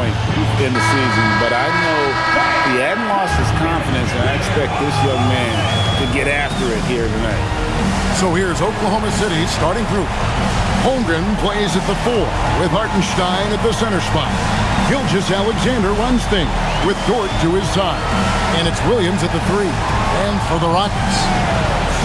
point in the season, but I know he hadn't lost his confidence, and I expect this young man to get after it here tonight. So here's Oklahoma City's starting group. Holmgren plays at the 4 with Hartenstein at the center spot. Gilgeous-Alexander runs things with Dort to his side. And it's Williams at the 3. And for the Rockets,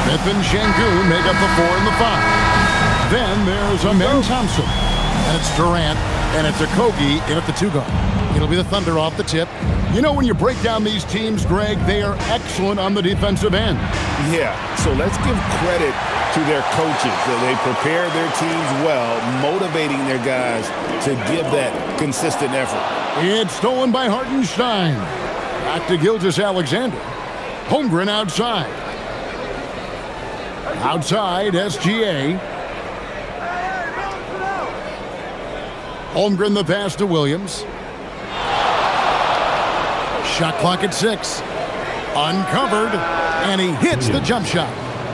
Smith and Şengün make up the 4 and the 5. Then there's Amen Thompson. And it's Durant. And it's Okogie in at the 2 guard. It'll be the Thunder off the tip. You know, when you break down these teams, Greg, they are excellent on the defensive end. Yeah, so let's give credit to their coaches. They prepare their teams well, motivating their guys to give that consistent effort. It's stolen by Hartenstein. Back to Gilgeous-Alexander. Holmgren outside. Outside, SGA. Holmgren the pass to Williams. Shot clock at 6. Uncovered, and he hits the jump shot.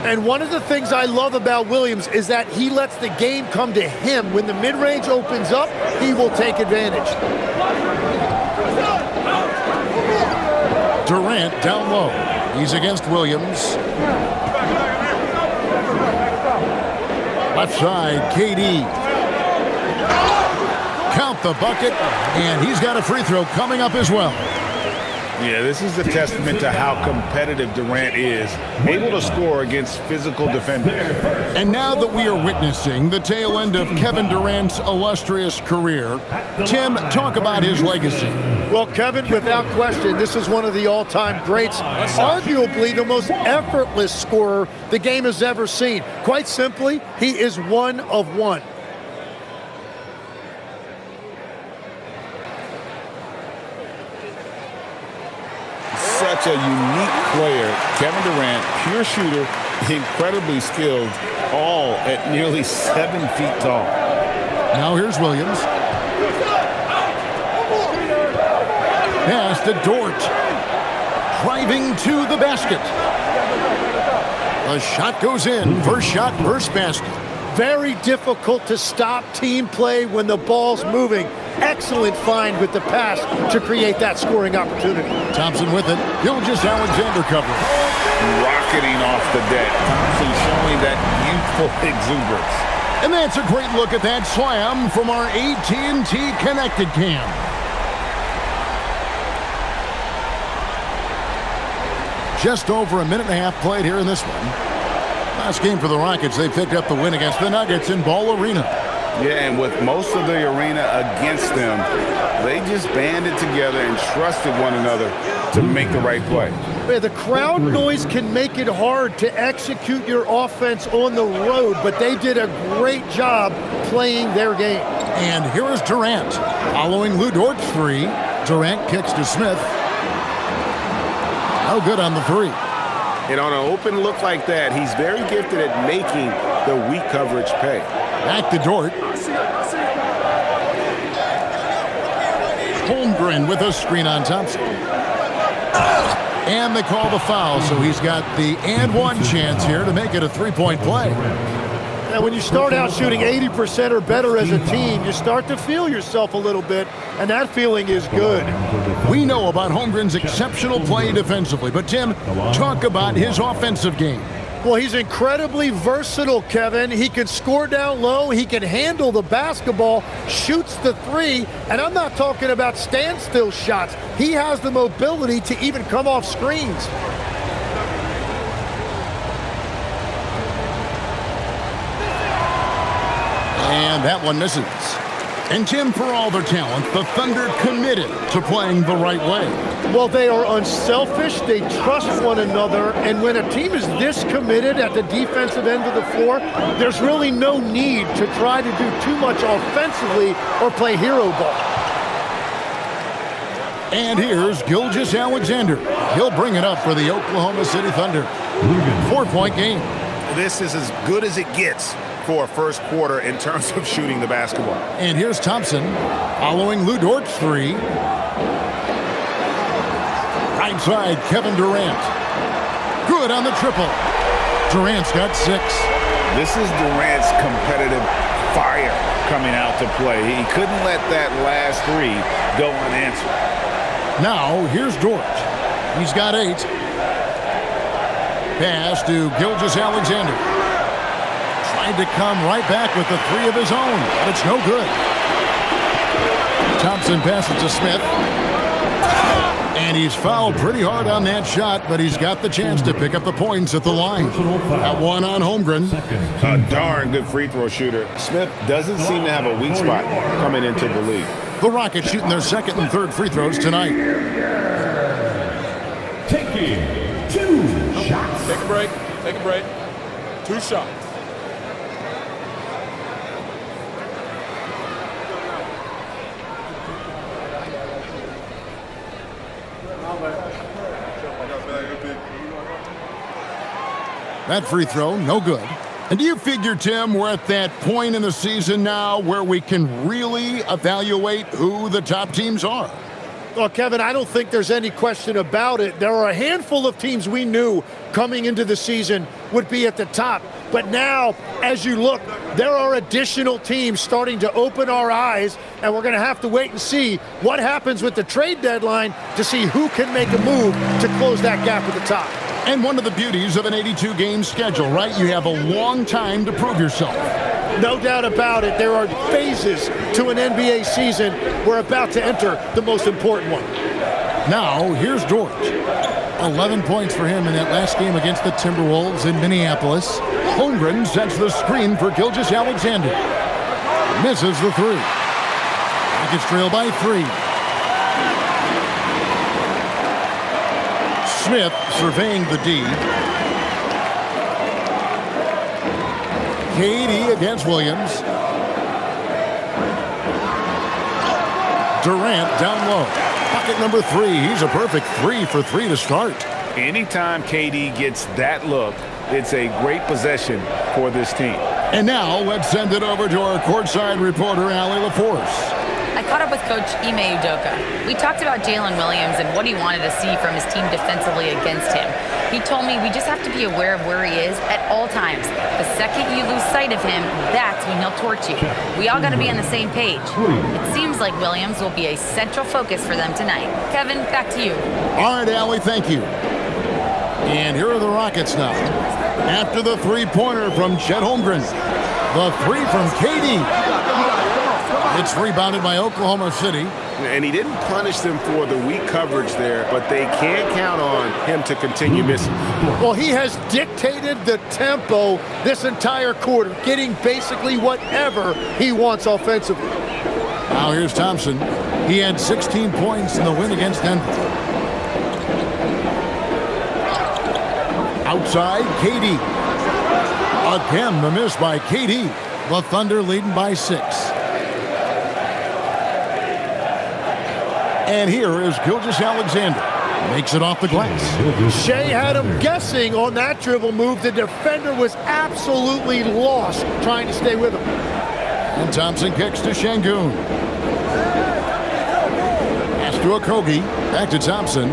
And one of the things I love about Williams is that he lets the game come to him. When the mid-range opens up, he will take advantage. Durant down low. He's against Williams. Left side, KD. Count the bucket, and he's got a free throw coming up as well. Yeah, this is a testament to how competitive Durant is, able to score against physical defenders. And now that we are witnessing the tail end of Kevin Durant's illustrious career, Tim, talk about his legacy. Well, Kevin, without question, this is one of the all-time greats, arguably the most effortless scorer the game has ever seen. Quite simply, he is one of one. Such a unique player. Kevin Durant, pure shooter, incredibly skilled, all at nearly 7 feet tall. Now here's Williams. Pass to Dort. Driving to the basket. A shot goes in. First shot, first basket. Very difficult to stop team play when the ball's moving. Excellent find with the pass to create that scoring opportunity. Thompson with it. Gilgeous-Alexander covering. Rocketing off the deck. Thompson showing that youthful exuberance. And that's a great look at that slam from our AT&T Connected Cam. Just over a minute and a half played here in this one. Last game for the Rockets, they picked up the win against the Nuggets in Ball Arena. Yeah, and with most of the arena against them, they just banded together and trusted one another to make the right play. Yeah, the crowd noise can make it hard to execute your offense on the road, but they did a great job playing their game. And here is Durant. Following Lou Dort's 3, Durant kicks to Smith. No good on the 3. And on an open look like that, he's very gifted at making the weak coverage pay. Back to Dort. Holmgren with a screen on Thompson. And they call the foul, so he's got the and one chance here to make it a three-point play. Now, when you start out shooting 80% or better as a team, you start to feel yourself a little bit, and that feeling is good. We know about Holmgren's exceptional play defensively, but Tim, talk about his offensive game. Well, he's incredibly versatile, Kevin. He can score down low, he can handle the basketball, shoots the 3, and I'm not talking about standstill shots. He has the mobility to even come off screens. And that one misses. And Tim, for all their talent, the Thunder committed to playing the right way. Well, they are unselfish, they trust one another, and when a team is this committed at the defensive end of the floor, there's really no need to try to do too much offensively or play hero ball. And here's Gilgeous-Alexander. He'll bring it up for the Oklahoma City Thunder. 4-point game. This is as good as it gets for a first quarter in terms of shooting the basketball. And here's Thompson following Lou Dort's 3. Right side, Kevin Durant. Good on the triple. Durant's got 6. This is Durant's competitive fire coming out to play. He couldn't let that last three go unanswered. Now, here's Dort. He's got 8. Pass to Gilgeous-Alexander. Tried to come right back with the 3 of his own, but it's no good. Thompson passes to Smith. And he's fouled pretty hard on that shot, but he's got the chance to pick up the points at the line. That one on Holmgren. A darn good free throw shooter. Smith doesn't seem to have a weak spot coming into the league. The Rockets shooting their second and third free throws tonight. Taking 2 shots. Take a break. Take a break. 2 shots. That free throw, no good. And do you figure, Tim, we're at that point in the season now where we can really evaluate who the top teams are? Well, Kevin, I don't think there's any question about it. There are a handful of teams we knew coming into the season would be at the top. But now, as you look, there are additional teams starting to open our eyes, and we're going to have to wait and see what happens with the trade deadline to see who can make a move to close that gap at the top. And one of the beauties of an 82-game schedule, right? You have a long time to prove yourself. No doubt about it. There are phases to an NBA season. We're about to enter the most important one. Now, here's Dort. 11 points for him in that last game against the Timberwolves in Minneapolis. Holmgren sets the screen for Gilgeous-Alexander. Misses the 3. Rockets trail by 3. Smith surveying the D. KD against Williams. Durant down low. Pocket number 3. He's a perfect 3 for 3 to start. Anytime KD gets that look, it's a great possession for this team. And now let's send it over to our courtside reporter, Allie LaForce. I caught up with Coach Ime Udoka. We talked about Jalen Williams and what he wanted to see from his team defensively against him. He told me we just have to be aware of where he is at all times. The second you lose sight of him, that's when he'll torch you. We all got to be on the same page. It seems like Williams will be a central focus for them tonight. Kevin, back to you. All right, Allie, thank you. And here are the Rockets now. After the three-pointer from Chet Holmgren. The 3 from KD. It's rebounded by Oklahoma City. And he didn't punish them for the weak coverage there, but they can't count on him to continue missing. Well, he has dictated the tempo this entire quarter, getting basically whatever he wants offensively. Now here's Thompson. He had 16 points in the win against Denver. Outside, KD. Again, the miss by KD. The Thunder leading by 6. And here is Gilgeous-Alexander. Makes it off the glass. Shea had him guessing on that dribble move. The defender was absolutely lost trying to stay with him. And Thompson kicks to Şengün. Pass to Okogie. Back to Thompson.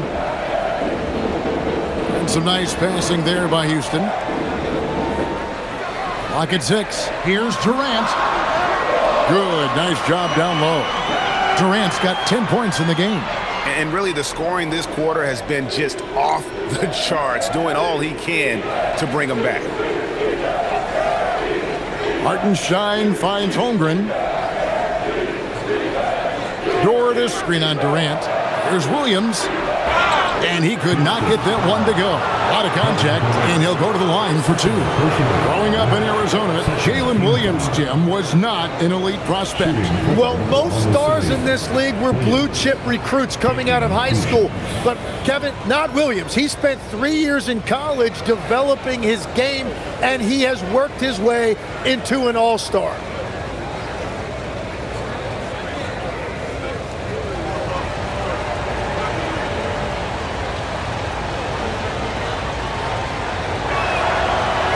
And some nice passing there by Houston. Clock at 6. Here's Durant. Good. Nice job down low. Durant's got 10 points in the game. And really the scoring this quarter has been just off the charts, doing all he can to bring them back. Hartenstein finds Holmgren. Dort screen on Durant. There's Williams. And he could not get that one to go. A lot of contact, and he'll go to the line for 2. Growing up in Arizona, Jalen Williams, Jim, was not an elite prospect. Well, most stars in this league were blue-chip recruits coming out of high school. But, Kevin, not Williams. He spent 3 years in college developing his game, and he has worked his way into an all-star.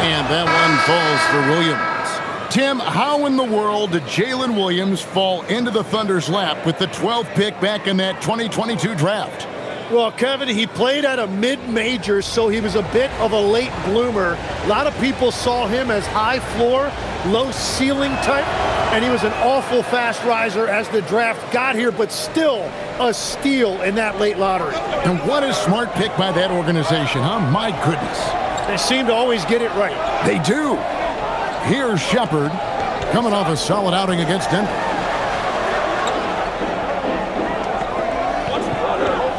And that one falls for Williams. Tim, how in the world did Jalen Williams fall into the Thunder's lap with the 12th pick back in that 2022 draft? Well, Kevin, he played at a mid-major, so he was a bit of a late bloomer. A lot of people saw him as high floor, low ceiling type, and he was an awful fast riser as the draft got here, but still a steal in that late lottery. And what a smart pick by that organization, huh? My goodness. They seem to always get it right. They do. Here's Shepard coming off a solid outing against Denver.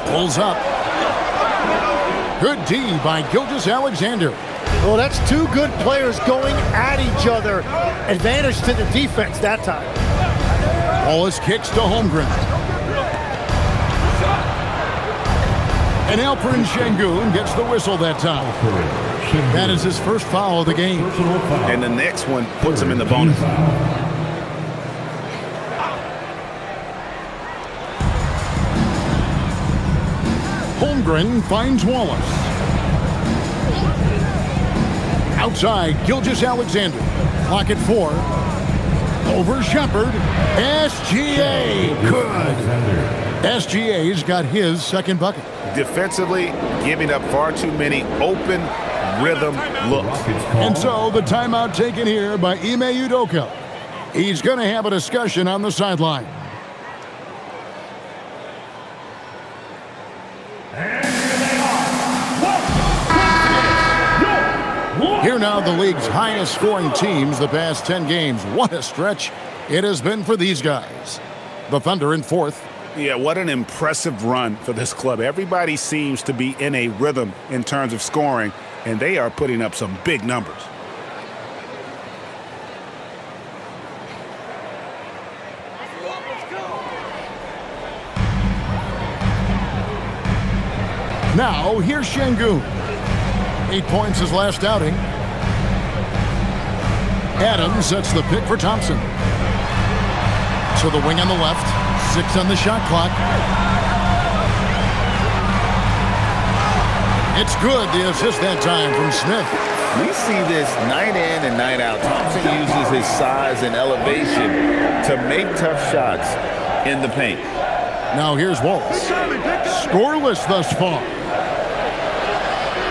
Pulls up. Good D by Gilgeous-Alexander. Well, that's two good players going at each other. Advantage to the defense that time. Wallace kicks to Holmgren. And Alperen Şengün gets the whistle that time. That is his first foul of the game. And the next one puts him in the bonus. Holmgren finds Wallace. Outside, Gilgeous-Alexander. Clock at 4. Over Shepard. SGA. Good. SGA's got his second bucket. Defensively, giving up far too many open rhythm looks. And so the timeout taken here by Ime Udoka. He's going to have a discussion on the sideline. Here now the league's highest scoring teams the past 10 games. What a stretch it has been for these guys. The Thunder in 4th. Yeah, what an impressive run for this club. Everybody seems to be in a rhythm in terms of scoring, and they are putting up some big numbers. Now, here's Şengün. 8 points his last outing. Adams sets the pick for Thompson. To the wing on the left. 6 on the shot clock. It's good, the assist that time from Smith. We see this night in and night out. Thompson uses his size and elevation to make tough shots in the paint. Now here's Wallace. Scoreless thus far.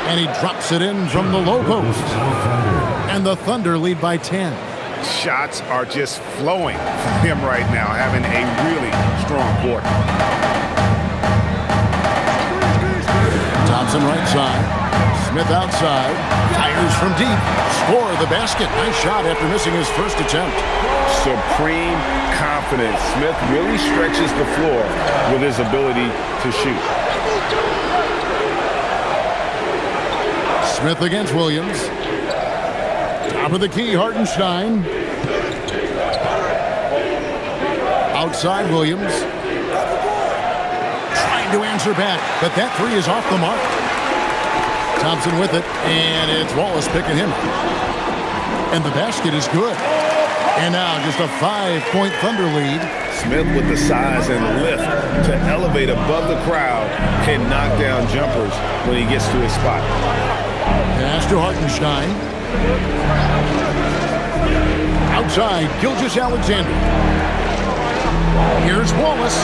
And he drops it in from the low post. And the Thunder lead by 10. Shots are just flowing from him right now, having a really strong quarter. Thompson right side. Smith outside. Fires from deep. Score the basket. Nice shot after missing his first attempt. Supreme confidence. Smith really stretches the floor with his ability to shoot. Smith against Williams. Top of the key, Hartenstein. Outside Williams. Trying to answer back, but that three is off the mark. Thompson with it, and it's Wallace picking him up. And the basket is good. And now just a 5-point Thunder lead. Smith with the size and lift to elevate above the crowd and knock down jumpers when he gets to his spot. Pass to Hartenstein. Outside, Gilgeous-Alexander. Here's Wallace.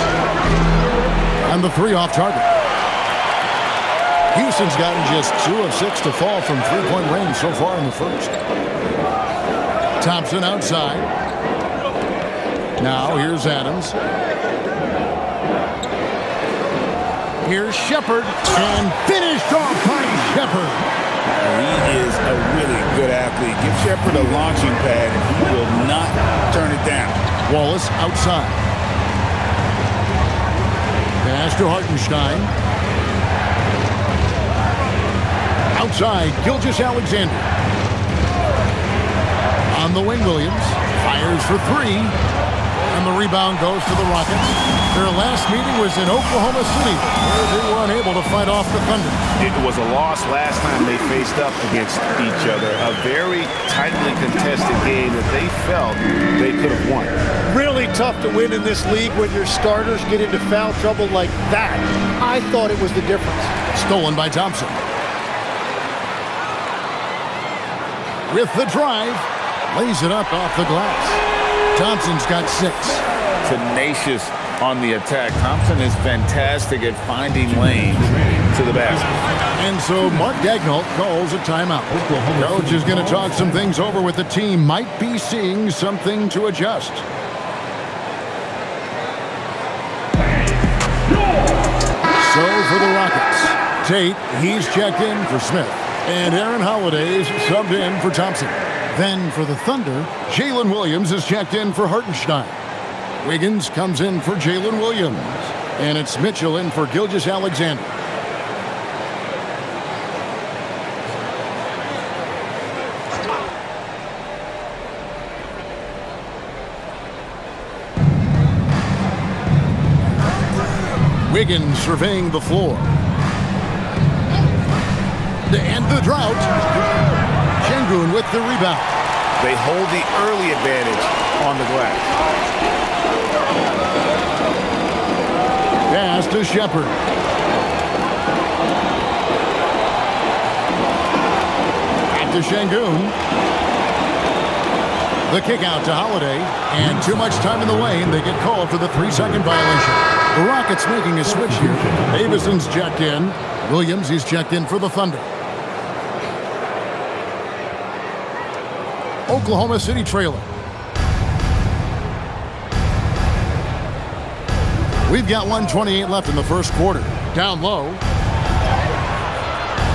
And the three off target. Houston's gotten just 2 of 6 to fall from three-point range so far in the first. Thompson outside. Now here's Adams. Here's Shepard. And finished off by Shepard. He is a really good athlete. Give Shepard a launching pad, and he will not turn it down. Wallace outside. Pass to Hartenstein. Outside, Gilgeous-Alexander. On the wing, Williams. Fires for 3. And the rebound goes to the Rockets. Their last meeting was in Oklahoma City, where they were unable to fight off the Thunder. It was a loss last time they faced up against each other. A very tightly contested game that they felt they could have won. Really tough to win in this league when your starters get into foul trouble like that. I thought it was the difference. Stolen by Thompson. With the drive, lays it up off the glass. Thompson's got 6. Tenacious on the attack. Thompson is fantastic at finding lanes to the basket. And so Mark Daigneault calls a timeout. Coach is going to talk some things over with the team. Might be seeing something to adjust. So for the Rockets, Tate, he's checked in for Smith. And Aaron Holiday's subbed in for Thompson. Then for the Thunder, Jalen Williams is checked in for Hartenstein. Wiggins comes in for Jalen Williams. And it's Mitchell in for Gilgeous-Alexander. Wiggins surveying the floor. And the drought. Şengün with the rebound. They hold the early advantage on the glass. Pass to Shepard. Back to Şengün. The kick out to Holiday. And too much time in the lane. They get called for the 3-second violation. The Rockets making a switch here. Davison's checked in. Williams, he's checked in for the Thunder. Oklahoma City trailing. We've got 1:28 left in the first quarter. Down low.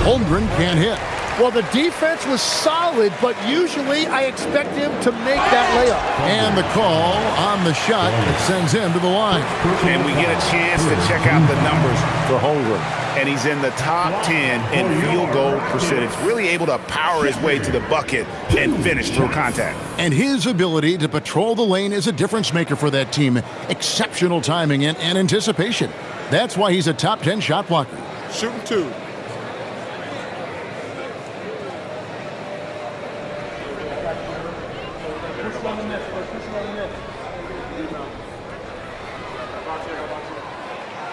Holmgren can't hit. Well, the defense was solid, but usually I expect him to make that layup. And the call on the shot that sends him to the line. And we get a chance to check out the numbers for Holmgren. And he's in the top 10 in field goal percentage. Really able to power his way to the bucket and finish through contact. And his ability to patrol the lane is a difference maker for that team. Exceptional timing and anticipation. That's why he's a top 10 shot blocker. Shooting 2.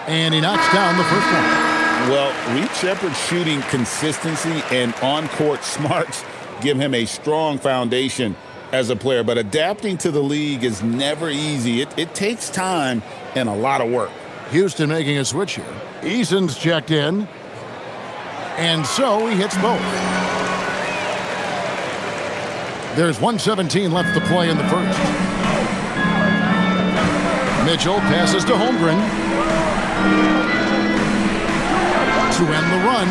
And he knocks down the first one. Well, Reed Shepard's shooting consistency and on-court smarts give him a strong foundation as a player. But adapting to the league is never easy. It takes time and a lot of work. Houston making a switch here. Eason's checked in. And so he hits both. There's 1:17 left to play in the first. Mitchell passes to Holmgren. To end the run,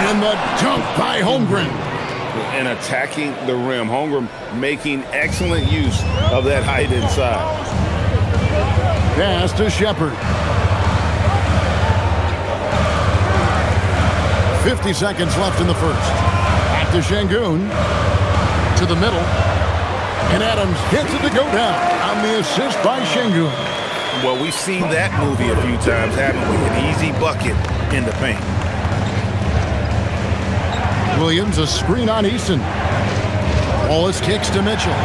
and the dunk by Holmgren. And attacking the rim. Holmgren making excellent use of that height inside. Pass to Shepard. 50 seconds left in the first. Back to Şengün. To the middle. And Adams gets it to go down on the assist by Şengün. Well, we've seen that movie a few times, haven't we? An easy bucket in the paint. Williams, a screen on Eason. Wallace kicks to Mitchell.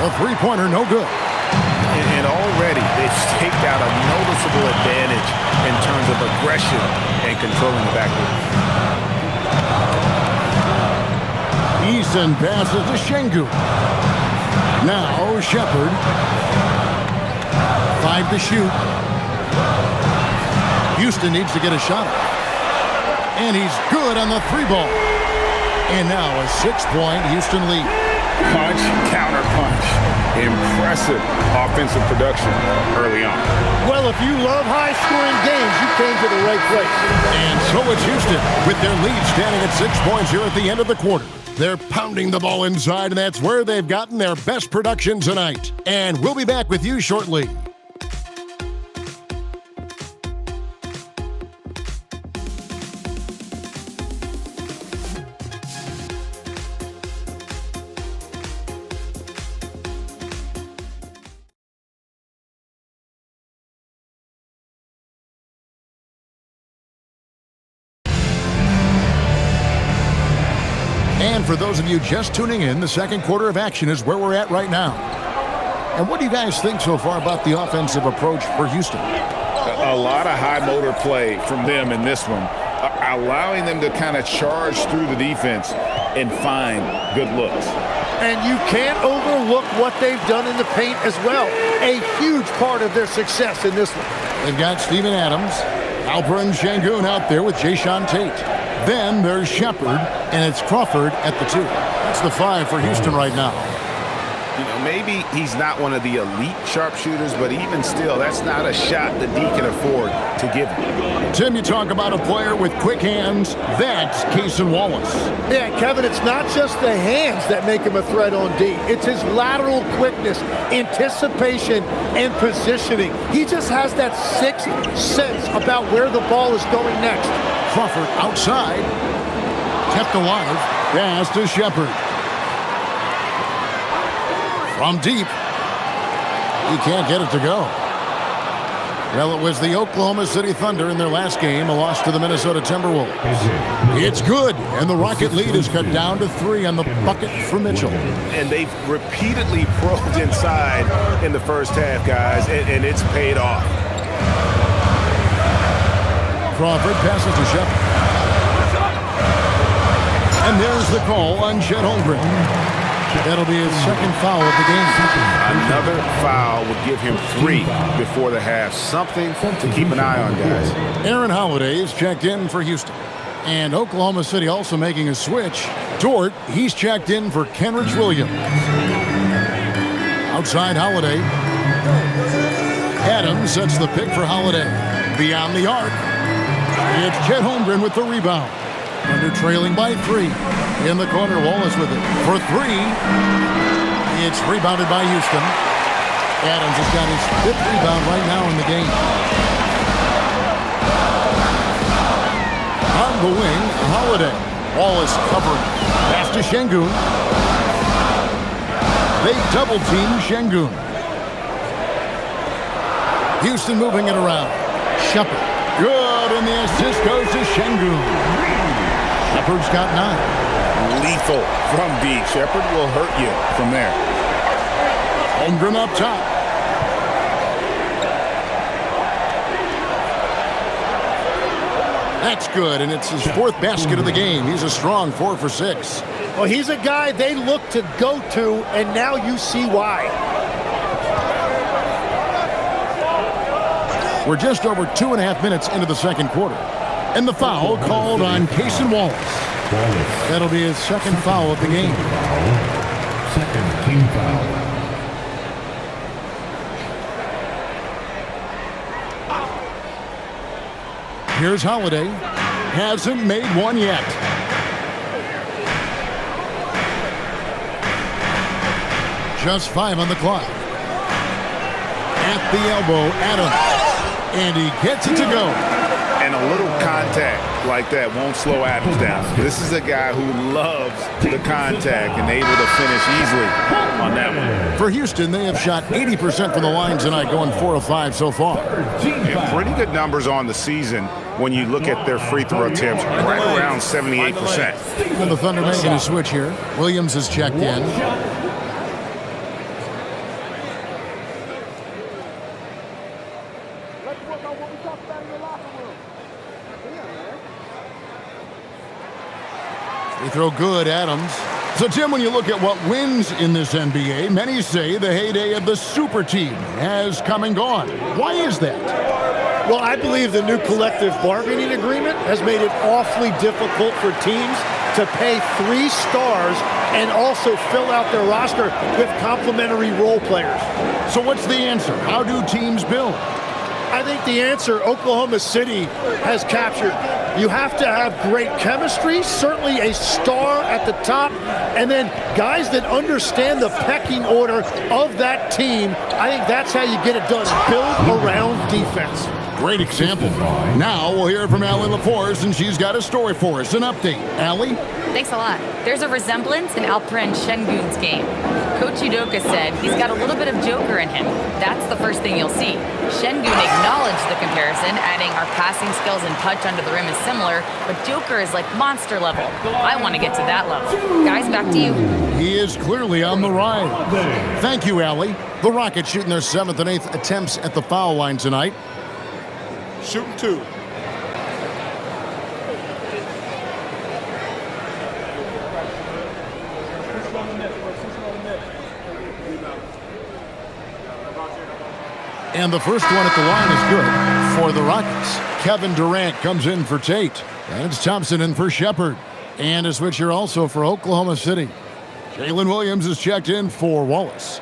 A three-pointer, no good. And already they've staked out a noticeable advantage in terms of aggression and controlling the backcourt. Eason passes to Şengün. Now Shepard. 5 to shoot. Houston needs to get a shot up. And he's good on the 3-ball. And now a 6-point Houston lead. Punch, counter punch. Impressive offensive production early on. Well, if you love high-scoring games, you came to the right place. And so it's Houston with their lead standing at 6 points here at the end of the quarter. They're pounding the ball inside, and that's where they've gotten their best production tonight. And we'll be back with you shortly. And for those of you just tuning in, the second quarter of action is where we're at right now. And what do you guys think so far about the offensive approach for Houston? A lot of high motor play from them in this one, allowing them to kind of charge through the defense and find good looks. And you can't overlook what they've done in the paint as well. A huge part of their success in this one. They've got Steven Adams, Alperen Şengün out there with Jae'Sean Tate. Then there's Shepherd, and it's Crawford at the 2. That's the 5 for Houston right now. You know, maybe he's not one of the elite sharpshooters, but even still, that's not a shot that D can afford to give him. Tim, you talk about a player with quick hands. That's Cason Wallace. Yeah, Kevin, it's not just the hands that make him a threat on D. It's his lateral quickness, anticipation, and positioning. He just has that sixth sense about where the ball is going next. Crawford outside. Kept alive. Pass to Shepherd. From deep. He can't get it to go. Well, it was the Oklahoma City Thunder in their last game, a loss to the Minnesota Timberwolves. It's good, and the Rocket lead is cut down to 3 on the bucket for Mitchell. And they've repeatedly probed inside in the first half, guys, and it's paid off. Crawford passes to Shepherd. And there's the call on Chet Holmgren. That'll be his second foul of the game. Another foul would give him 3 before the half. Something to keep an eye on, guys. Aaron Holiday is checked in for Houston. And Oklahoma City also making a switch. Dort, he's checked in for Kenrich Williams. Outside Holiday. Adams sets the pick for Holiday. Beyond the arc. It's Chet Holmgren with the rebound. Under trailing by 3. In the corner, Wallace with it. For 3. It's rebounded by Houston. Adams has got his 5th rebound right now in the game. On the wing, Holiday. Wallace covering. Pass to Şengün. They double-team Şengün. Houston moving it around. Shepherd. Good, and the assist goes to Şengün. Shepherd's got 9. Lethal from D. Shepherd will hurt you from there. Holmgren up top. That's good, and it's his 4th basket of the game. He's a strong 4 for 6. Well, he's a guy they look to go to, and now you see why. We're just over 2.5 minutes into the second quarter. And the foul called on Cason Wallace. That'll be his second foul of the game. Second team foul. Here's Holiday. Hasn't made one yet. Just 5 on the clock. At the elbow, Adams. And he gets it to go. And a little contact like that won't slow Adams down. This is a guy who loves the contact and able to finish easily on that one. For Houston, they have shot 80% from the line tonight, going 4 of 5 so far. And pretty good numbers on the season when you look at their free throw attempts, right around 78%. And the Thunder making a switch here. Williams is checked in. Free throw good, Adams. So, Tim, when you look at what wins in this NBA, many say the heyday of the super team has come and gone. Why is that? Well, I believe the new collective bargaining agreement has made it awfully difficult for teams to pay 3 stars and also fill out their roster with complementary role players. So what's the answer? How do teams build? I think the answer Oklahoma City has captured. You have to have great chemistry, certainly a star at the top, and then guys that understand the pecking order of that team. I think that's how you get it done. Build around defense. Great example. Now we'll hear from Allie LaForce, and she's got a story for us. An update. Allie? Thanks a lot. There's a resemblance in Alperen Şengün's game. Coach Udoka said he's got a little bit of Joker in him. That's the first thing you'll see. Şengün acknowledged the comparison, adding our passing skills and touch under the rim is similar, but Joker is like monster level. I want to get to that level. Guys, back to you. He is clearly on the ride. Thank you, Allie. The Rockets shooting their 7th and 8th attempts at the foul line tonight. Shooting 2. And the first one at the line is good for the Rockets. Kevin Durant comes in for Tate. And it's Thompson in for Shepard. And a switcher also for Oklahoma City. Jalen Williams is checked in for Wallace.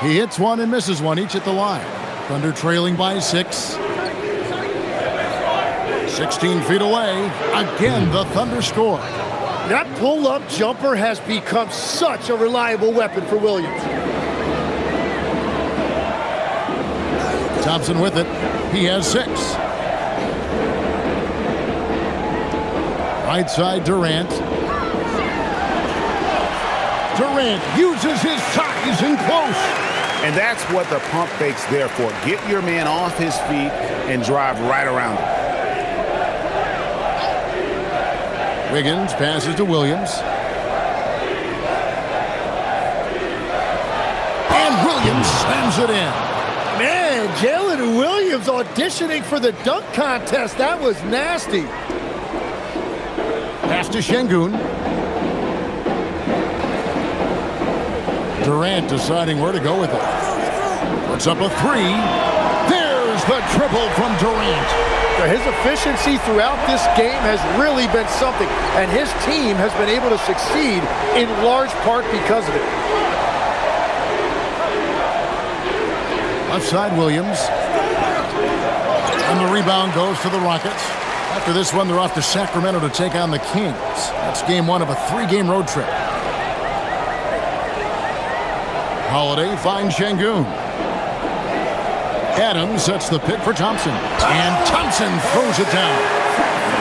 He hits one and misses one, each at the line. Thunder trailing by 6. 16 feet away. Again, the Thunder score. That pull-up jumper has become such a reliable weapon for Williams. Thompson with it. He has 6. Right side, Durant. Durant uses his size in close. And that's what the pump fake's there for. Get your man off his feet and drive right around him. Wiggins passes to Williams. And Williams slams it in. Man, Jalen Williams auditioning for the dunk contest. That was nasty. Pass to Şengün. Durant deciding where to go with it. Puts up a 3. There's the triple from Durant. His efficiency throughout this game has really been something, and his team has been able to succeed in large part because of it. Left side, Williams. And the rebound goes to the Rockets. After this one, they're off to Sacramento to take on the Kings. That's game 1 of a 3-game road trip. Holiday finds Şengün. Adams sets the pick for Thompson. And Thompson throws it down.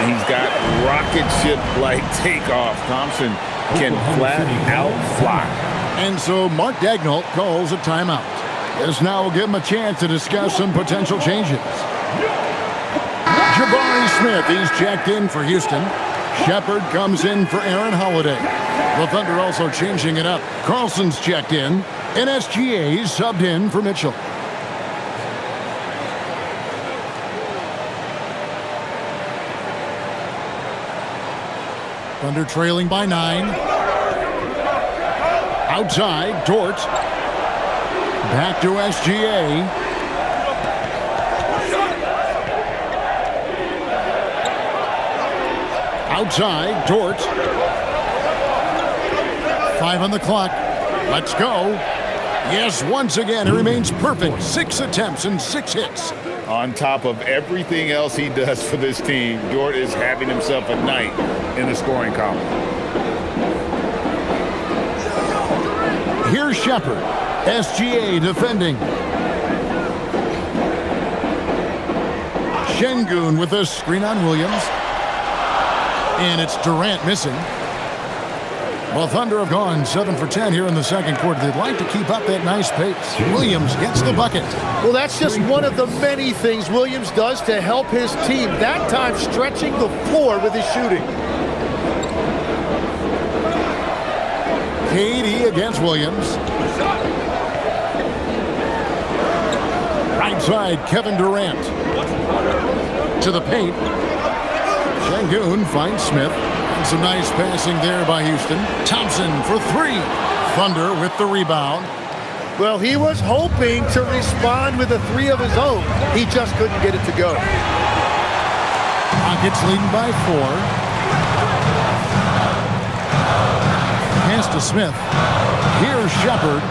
He's got rocket ship-like takeoff. Thompson can flat out fly. And so Mark Daigneault calls a timeout. This now will give him a chance to discuss some potential changes. Jabari Smith, he's checked in for Houston. Shepard comes in for Aaron Holiday. The Thunder also changing it up. Carlson's checked in. And SGA's subbed in for Mitchell. Thunder trailing by 9. Outside, Dort. Back to SGA. Outside, Dort. 5 on the clock. Let's go. Yes, once again, he remains perfect. 6 attempts and 6 hits. On top of everything else he does for this team, Dort is having himself a night in the scoring column. Here's Shepard. SGA defending. Şengün with a screen on Williams. And it's Durant missing. Well, Thunder have gone 7 for 10 here in the second quarter. They'd like to keep up that nice pace. Williams gets the bucket. Well, that's just one of the many things Williams does to help his team. That time stretching the floor with his shooting. KD against Williams. Right side, Kevin Durant. To the paint. Şengün finds Smith. And some nice passing there by Houston. Thompson for 3. Thunder with the rebound. Well, he was hoping to respond with a 3 of his own. He just couldn't get it to go. Rockets leading by 4. Pass to Smith. Here's Shepard.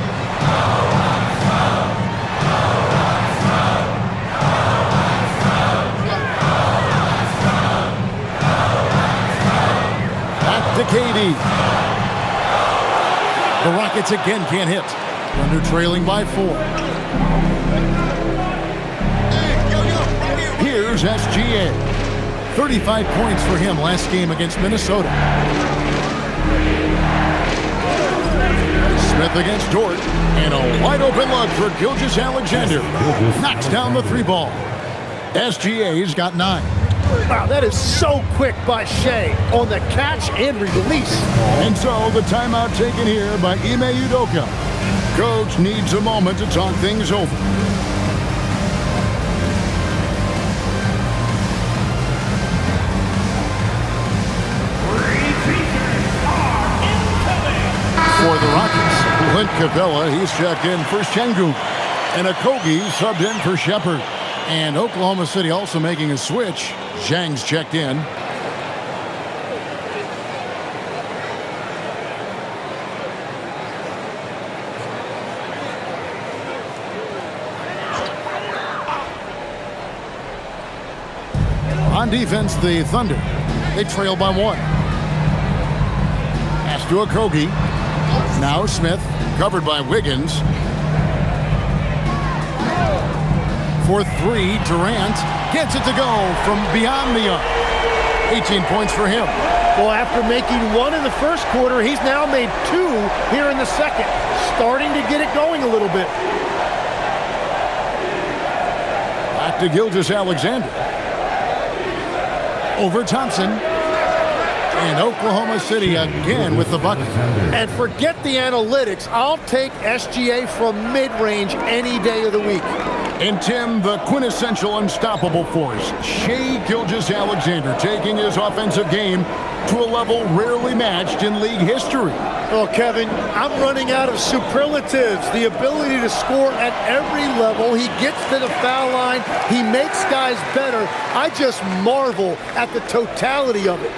Back to KD. The Rockets again can't hit. Thunder trailing by 4. Here's SGA. 35 points for him last game against Minnesota. Smith against Dort. And a wide open look for Gilgeous-Alexander. Knocks down the 3 ball. SGA's got 9. Wow, that is so quick by Shea on the catch and release. And so the timeout taken here by Ime Udoka. Coach needs a moment to talk things over. the Rockets. Clint Capella, he's checked in for Şengün. And Okogie subbed in for Shepherd. And Oklahoma City also making a switch. Zhang's checked in. On defense, the Thunder. They trail by 1. Pass to Okogie. Now Smith, covered by Wiggins. For 3, Durant gets it to go from beyond the arc. 18 points for him. Well, after making 1 in the first quarter, he's now made 2 here in the second. Starting to get it going a little bit. Back to Gilgeous-Alexander. Over Thompson. And Oklahoma City again with the bucket. And forget the analytics. I'll take SGA from mid-range any day of the week. And Tim, the quintessential unstoppable force, Shai Gilgeous-Alexander, taking his offensive game to a level rarely matched in league history. Oh, Kevin, I'm running out of superlatives. The ability to score at every level. He gets to the foul line. He makes guys better. I just marvel at the totality of it.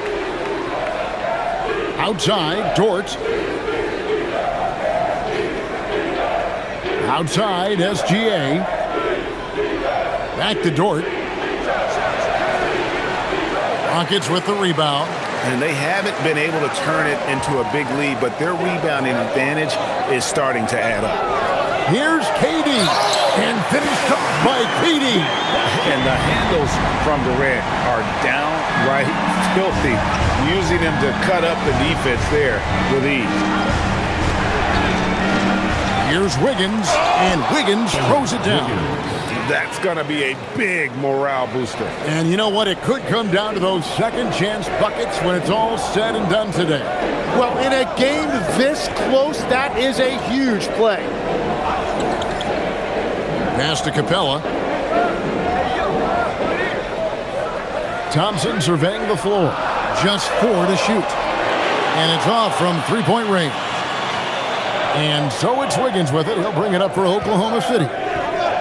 Outside, Dort. Outside, SGA. Back to Dort. Rockets with the rebound. And they haven't been able to turn it into a big lead, but their rebounding advantage is starting to add up. Here's KD. And finished up by KD. And the handles from Durant are downright filthy, using him to cut up the defense there with ease. Here's Wiggins, and Wiggins throws it down. That's going to be a big morale booster. And you know what? It could come down to those second chance buckets when it's all said and done today. Well, in a game this close, that is a huge play. Pass to Capella. Thompson surveying the floor. Just 4 to shoot. And it's off from three-point range. And so it's Wiggins with it. He'll bring it up for Oklahoma City.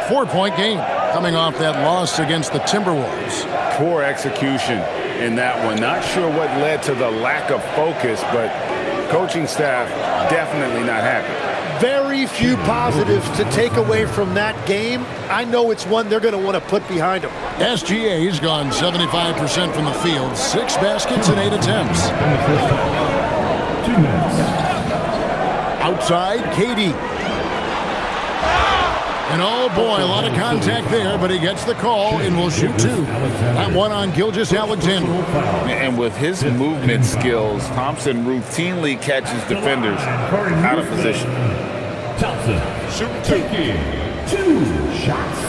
4-point game coming off that loss against the Timberwolves. Poor execution in that one. Not sure what led to the lack of focus, but coaching staff definitely not happy. Very few positives to take away from that game. I know it's one they're going to want to put behind them. SGA's gone 75% from the field. 6 baskets and 8 attempts. 2 minutes. Outside, KD. And oh boy, a lot of contact there, but he gets the call and will shoot 2. That one on Gilgeous-Alexander. And with his movement skills, Thompson routinely catches defenders out of position. Thompson taking 2 shots.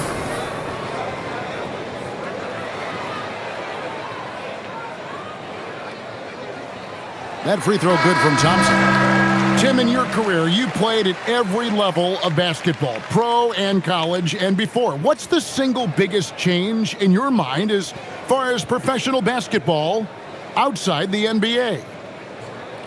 That free throw good from Thompson. Tim, in your career, you played at every level of basketball, pro and college and before. What's the single biggest change in your mind as far as professional basketball outside the NBA?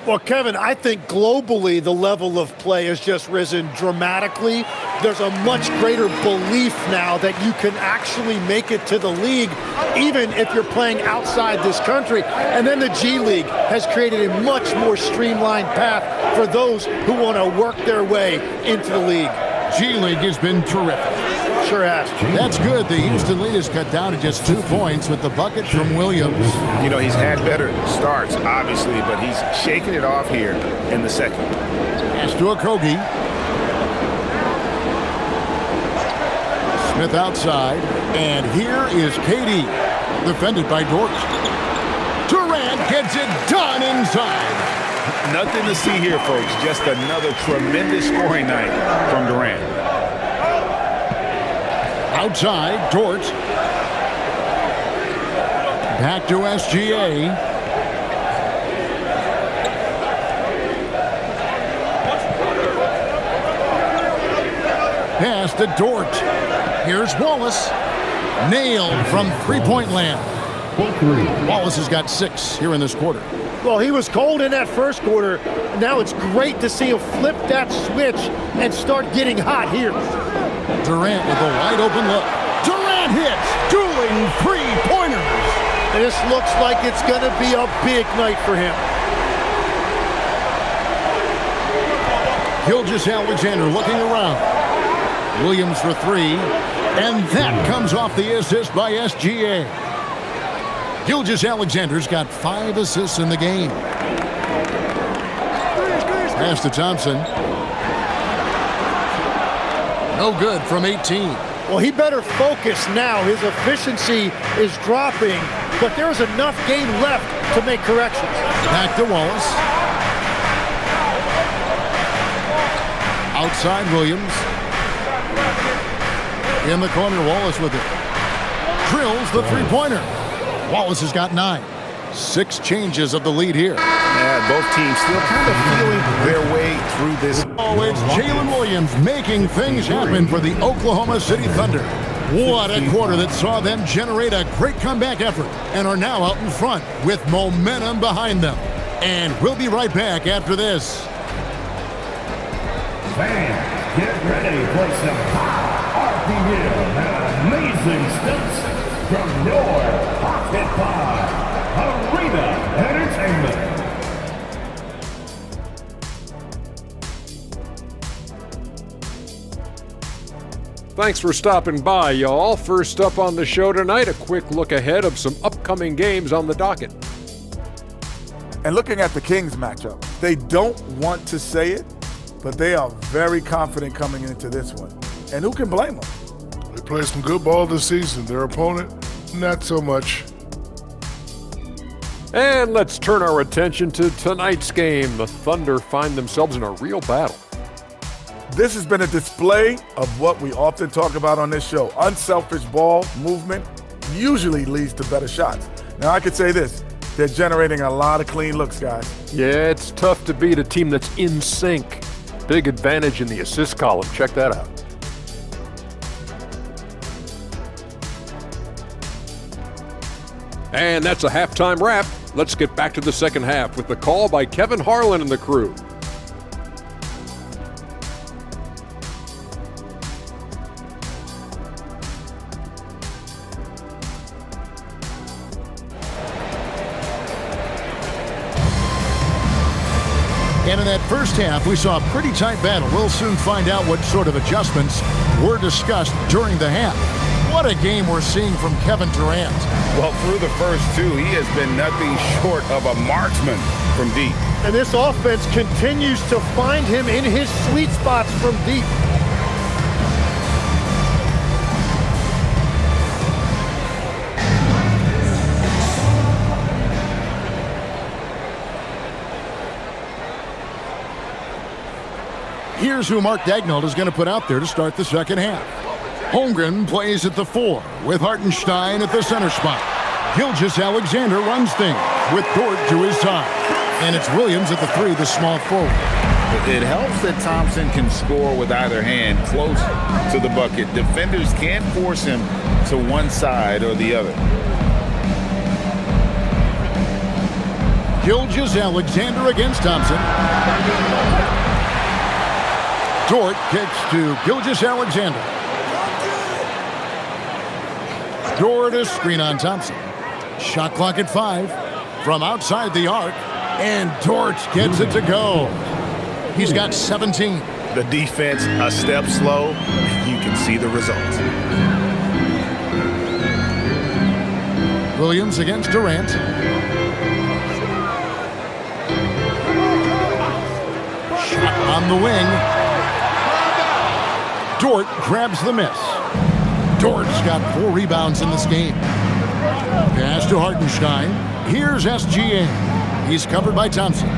Well, Kevin, I think globally the level of play has just risen dramatically. There's a much greater belief now that you can actually make it to the league, even if you're playing outside this country. And then the G League has created a much more streamlined path for those who want to work their way into the league. G League has been terrific. Sure has. That's good. The Houston lead is cut down to just 2 points with the bucket from Williams. You know, he's had better starts, obviously, but he's shaking it off here in the second. Pass to Okogie. Smith outside. And here is KD, defended by Dort. Durant gets it done inside. Nothing to see here, folks. Just another tremendous scoring night from Durant. Outside, Dort. Back to SGA. Pass to Dort. Here's Wallace. Nailed from three-point land. Wallace has got 6 here in this quarter. Well, he was cold in that first quarter. Now it's great to see him flip that switch and start getting hot here. Durant with a wide open look. Durant hits, dueling 3-pointers. This looks like it's going to be a big night for him. Gilgeous-Alexander looking around. Williams for 3, and that comes off the assist by SGA. Gilgeous-Alexander's got 5 assists in the game. Pass to Thompson. No good from 18. Well, he better focus now. His efficiency is dropping, but there's enough game left to make corrections. Back to Wallace. Outside Williams. In the corner, Wallace with it. Drills the 3-pointer. Wallace has got 9. 6 changes of the lead here. Yeah, both teams still kind of feeling their way through this. Oh, it's Jalen Williams making things happen for the Oklahoma City Thunder. What a quarter that saw them generate a great comeback effort and are now out in front with momentum behind them. And we'll be right back after this. Fans, get ready for some high RPM and amazing stunts from your Pocket Pod Arena Entertainment. Thanks for stopping by, y'all. First up on the show tonight, a quick look ahead of some upcoming games on the docket. And looking at the Kings matchup, they don't want to say it, but they are very confident coming into this one. And who can blame them? They played some good ball this season. Their opponent, not so much. And let's turn our attention to tonight's game. The Thunder find themselves in a real battle. This has been a display of what we often talk about on this show. Unselfish ball movement usually leads to better shots. Now, I could say this. They're generating a lot of clean looks, guys. Yeah, it's tough to beat a team that's in sync. Big advantage in the assist column. Check that out. And that's a halftime wrap. Let's get back to the second half with the call by Kevin Harlan and the crew. And in that first half, we saw a pretty tight battle. We'll soon find out what sort of adjustments were discussed during the half. What a game we're seeing from Kevin Durant. Well, through the first 2, he has been nothing short of a marksman from deep. And this offense continues to find him in his sweet spots from deep. Here's who Mark Daigneault is going to put out there to start the second half. Holmgren plays at the 4 with Hartenstein at the center spot. Gilgeous-Alexander runs things with Dort to his side. And it's Williams at the 3, the small forward. It helps that Thompson can score with either hand close to the bucket. Defenders can't force him to one side or the other. Gilgeous-Alexander against Thompson. Dort kicks to Gilgeous-Alexander. Dort a screen on Thompson. Shot clock at 5 from outside the arc, and Dort gets it to go. He's got 17. The defense a step slow, and you can see the results. Williams against Durant. Shot on the wing. Dort grabs the miss. Dort's got 4 rebounds in this game. Pass to Hartenstein. Here's SGA. He's covered by Thompson.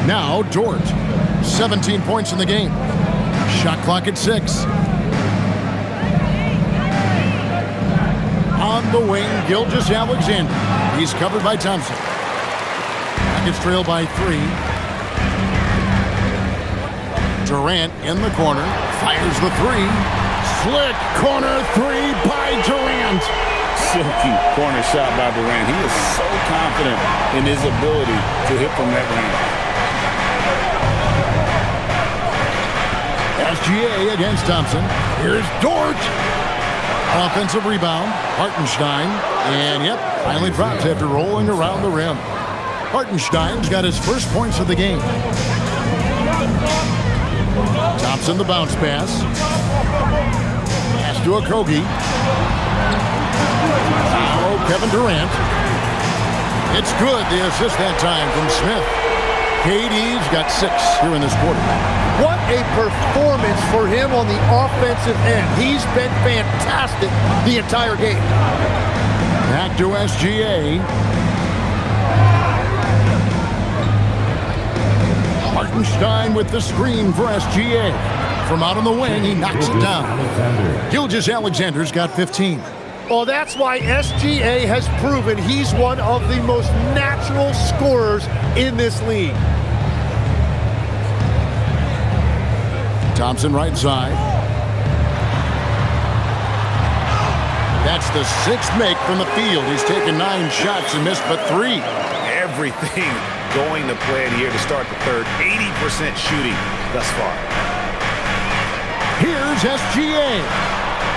Now Dort. 17 points in the game. Shot clock at 6. On the wing, Gilgeous-Alexander. He's covered by Thompson. Rockets trail by 3. Durant in the corner, fires the 3, slick corner three by Durant. Silky corner shot by Durant. He is so confident in his ability to hit from that range. SGA against Thompson. Here's Dort. Offensive rebound. Hartenstein. And yep, finally drops after rolling around the rim. Hartenstein's got his first points of the game. Thompson the bounce pass. Pass to Okogie. Now Kevin Durant. It's good. The assist that time from Smith. KD's got 6 here in this quarter. What a performance for him on the offensive end. He's been fantastic the entire game. Back to SGA. Hartenstein with the screen for SGA. From out on the wing, he knocks it down. Gilgeous-Alexander's got 15. Well, that's why SGA has proven he's one of the most natural scorers in this league. Thompson right side. That's the 6th make from the field. He's taken 9 shots and missed but 3. Everything going to plan here to start the third. 80% shooting thus far. Here's SGA.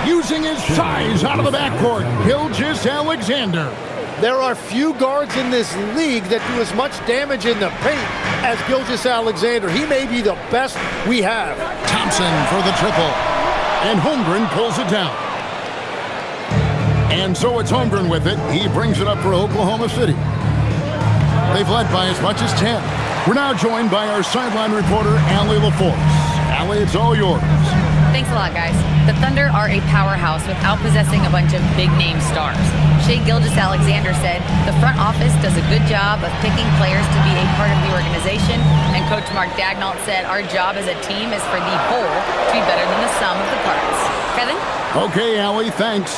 Using his size out of the backcourt. Gilgeous-Alexander. There are few guards in this league that do as much damage in the paint as Gilgeous-Alexander. He may be the best we have. Thompson for the triple. And Holmgren pulls it down. And so it's Holmgren with it. He brings it up for Oklahoma City. They've led by as much as 10. We're now joined by our sideline reporter, Allie LaForce. Allie, it's all yours. Thanks a lot, guys. The Thunder are a powerhouse without possessing a bunch of big-name stars. Shai Gilgeous-Alexander said the front office does a good job of picking players to be a part of the organization, and Coach Mark Daigneault said our job as a team is for the whole to be better than the sum of the parts. Kevin? Okay, Allie, thanks.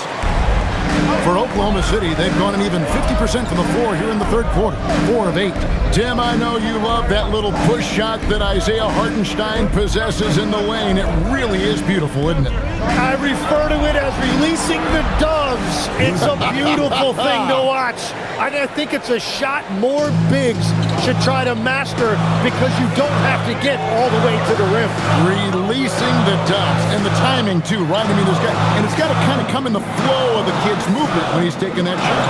For Oklahoma City, they've gone an even 50% from the floor here in the third quarter. 4 of 8. Tim, I know you love that little push shot that Isaiah Hartenstein possesses in the lane. It really is beautiful, isn't it? I refer to it as releasing the doves. It's a beautiful thing to watch. I think it's a shot more bigs should try to master because you don't have to get all the way to the rim. Releasing the doves. And the timing, too, right? I mean, it's got to kind of come in the flow of the kid's movement when he's taking that shot.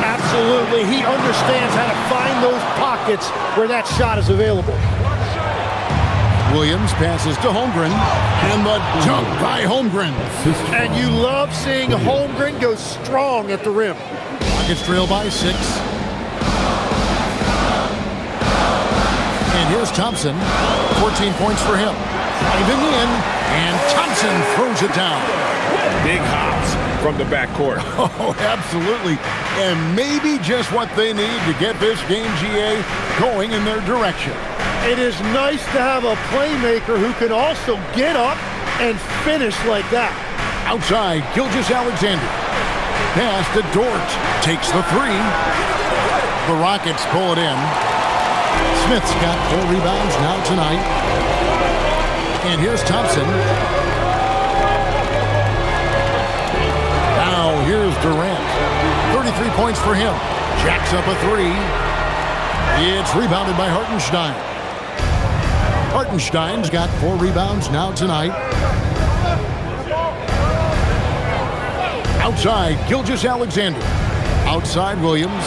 Absolutely. He understands how to find those pockets where that shot is available. Williams passes to Holmgren, and the dunk by Holmgren. And you love seeing Holmgren go strong at the rim. Rockets trail by 6. And here's Thompson. 14 points for him. Driving in, and Thompson throws it down. Big hops from the backcourt. Oh, absolutely. And maybe just what they need to get this game, GA, going in their direction. It is nice to have a playmaker who can also get up and finish like that. Outside, Gilgeous-Alexander. Pass to Dort. Takes the 3. The Rockets pull it in. Smith's got 4 rebounds now tonight. And here's Thompson. Now here's Durant. 33 points for him. Jacks up a 3. It's rebounded by Hartenstein. Hartenstein's got 4 rebounds now tonight. Outside, Gilgeous-Alexander. Outside, Williams.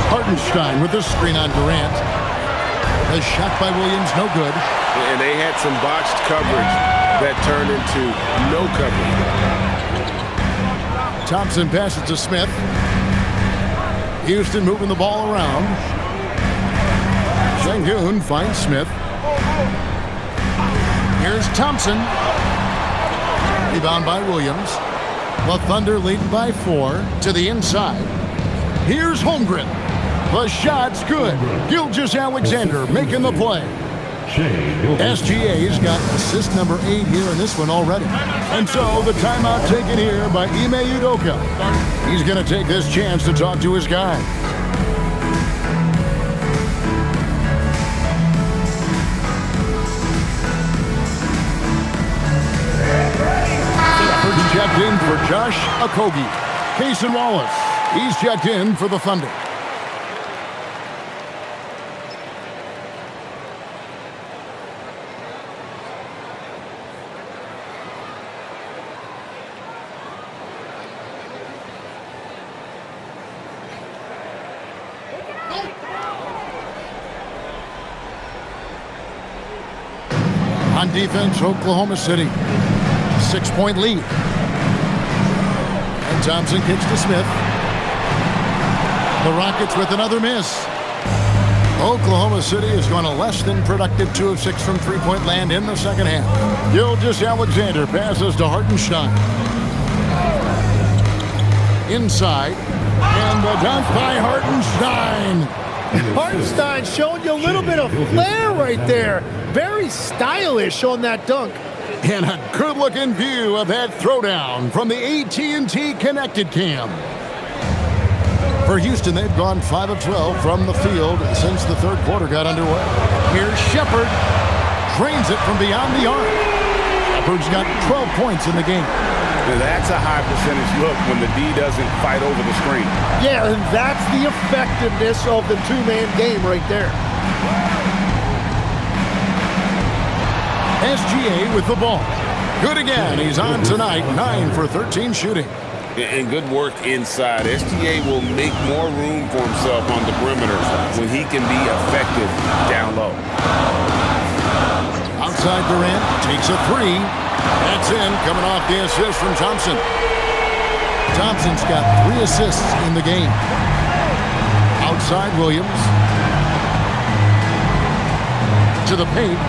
Hartenstein with the screen on Durant. The shot by Williams, no good. And they had some botched coverage that turned into no coverage. Thompson passes to Smith. Houston moving the ball around. Sengun finds Smith. Here's Thompson. Rebound by Williams. The Thunder lead by 4 to the inside. Here's Holmgren. The shot's good. Gilgeous-Alexander making the play. SGA's got assist number 8 here in this one already. And so the timeout taken here by Ime Udoka. He's going to take this chance to talk to his guy. Josh Okogie. Cason Wallace, he's checked in for the Thunder. On defense, Oklahoma City. 6-point lead. And Thompson kicks to Smith. The Rockets with another miss. Oklahoma City has gone a less than productive 2 of 6 from three-point land in the second half. Gilgeous-Alexander passes to Hartenstein. Inside. And the dunk by Hartenstein. Hartenstein showing you a little bit of flair right there. Very stylish on that dunk. And a good-looking view of that throwdown from the AT&T Connected Cam. For Houston, they've gone 5 of 12 from the field since the third quarter got underway. Here's Shepard. Drains it from beyond the arc. Shepard's got 12 points in the game. Now that's a high percentage look when the D doesn't fight over the screen. Yeah, and that's the effectiveness of the two-man game right there. SGA with the ball. Good again. He's on tonight. 9 for 13 shooting. And good work inside. SGA will make more room for himself on the perimeter when he can be effective down low. Outside Durant takes a 3. That's in, coming off the assist from Thompson. Thompson's got 3 assists in the game. Outside Williams. To the paint.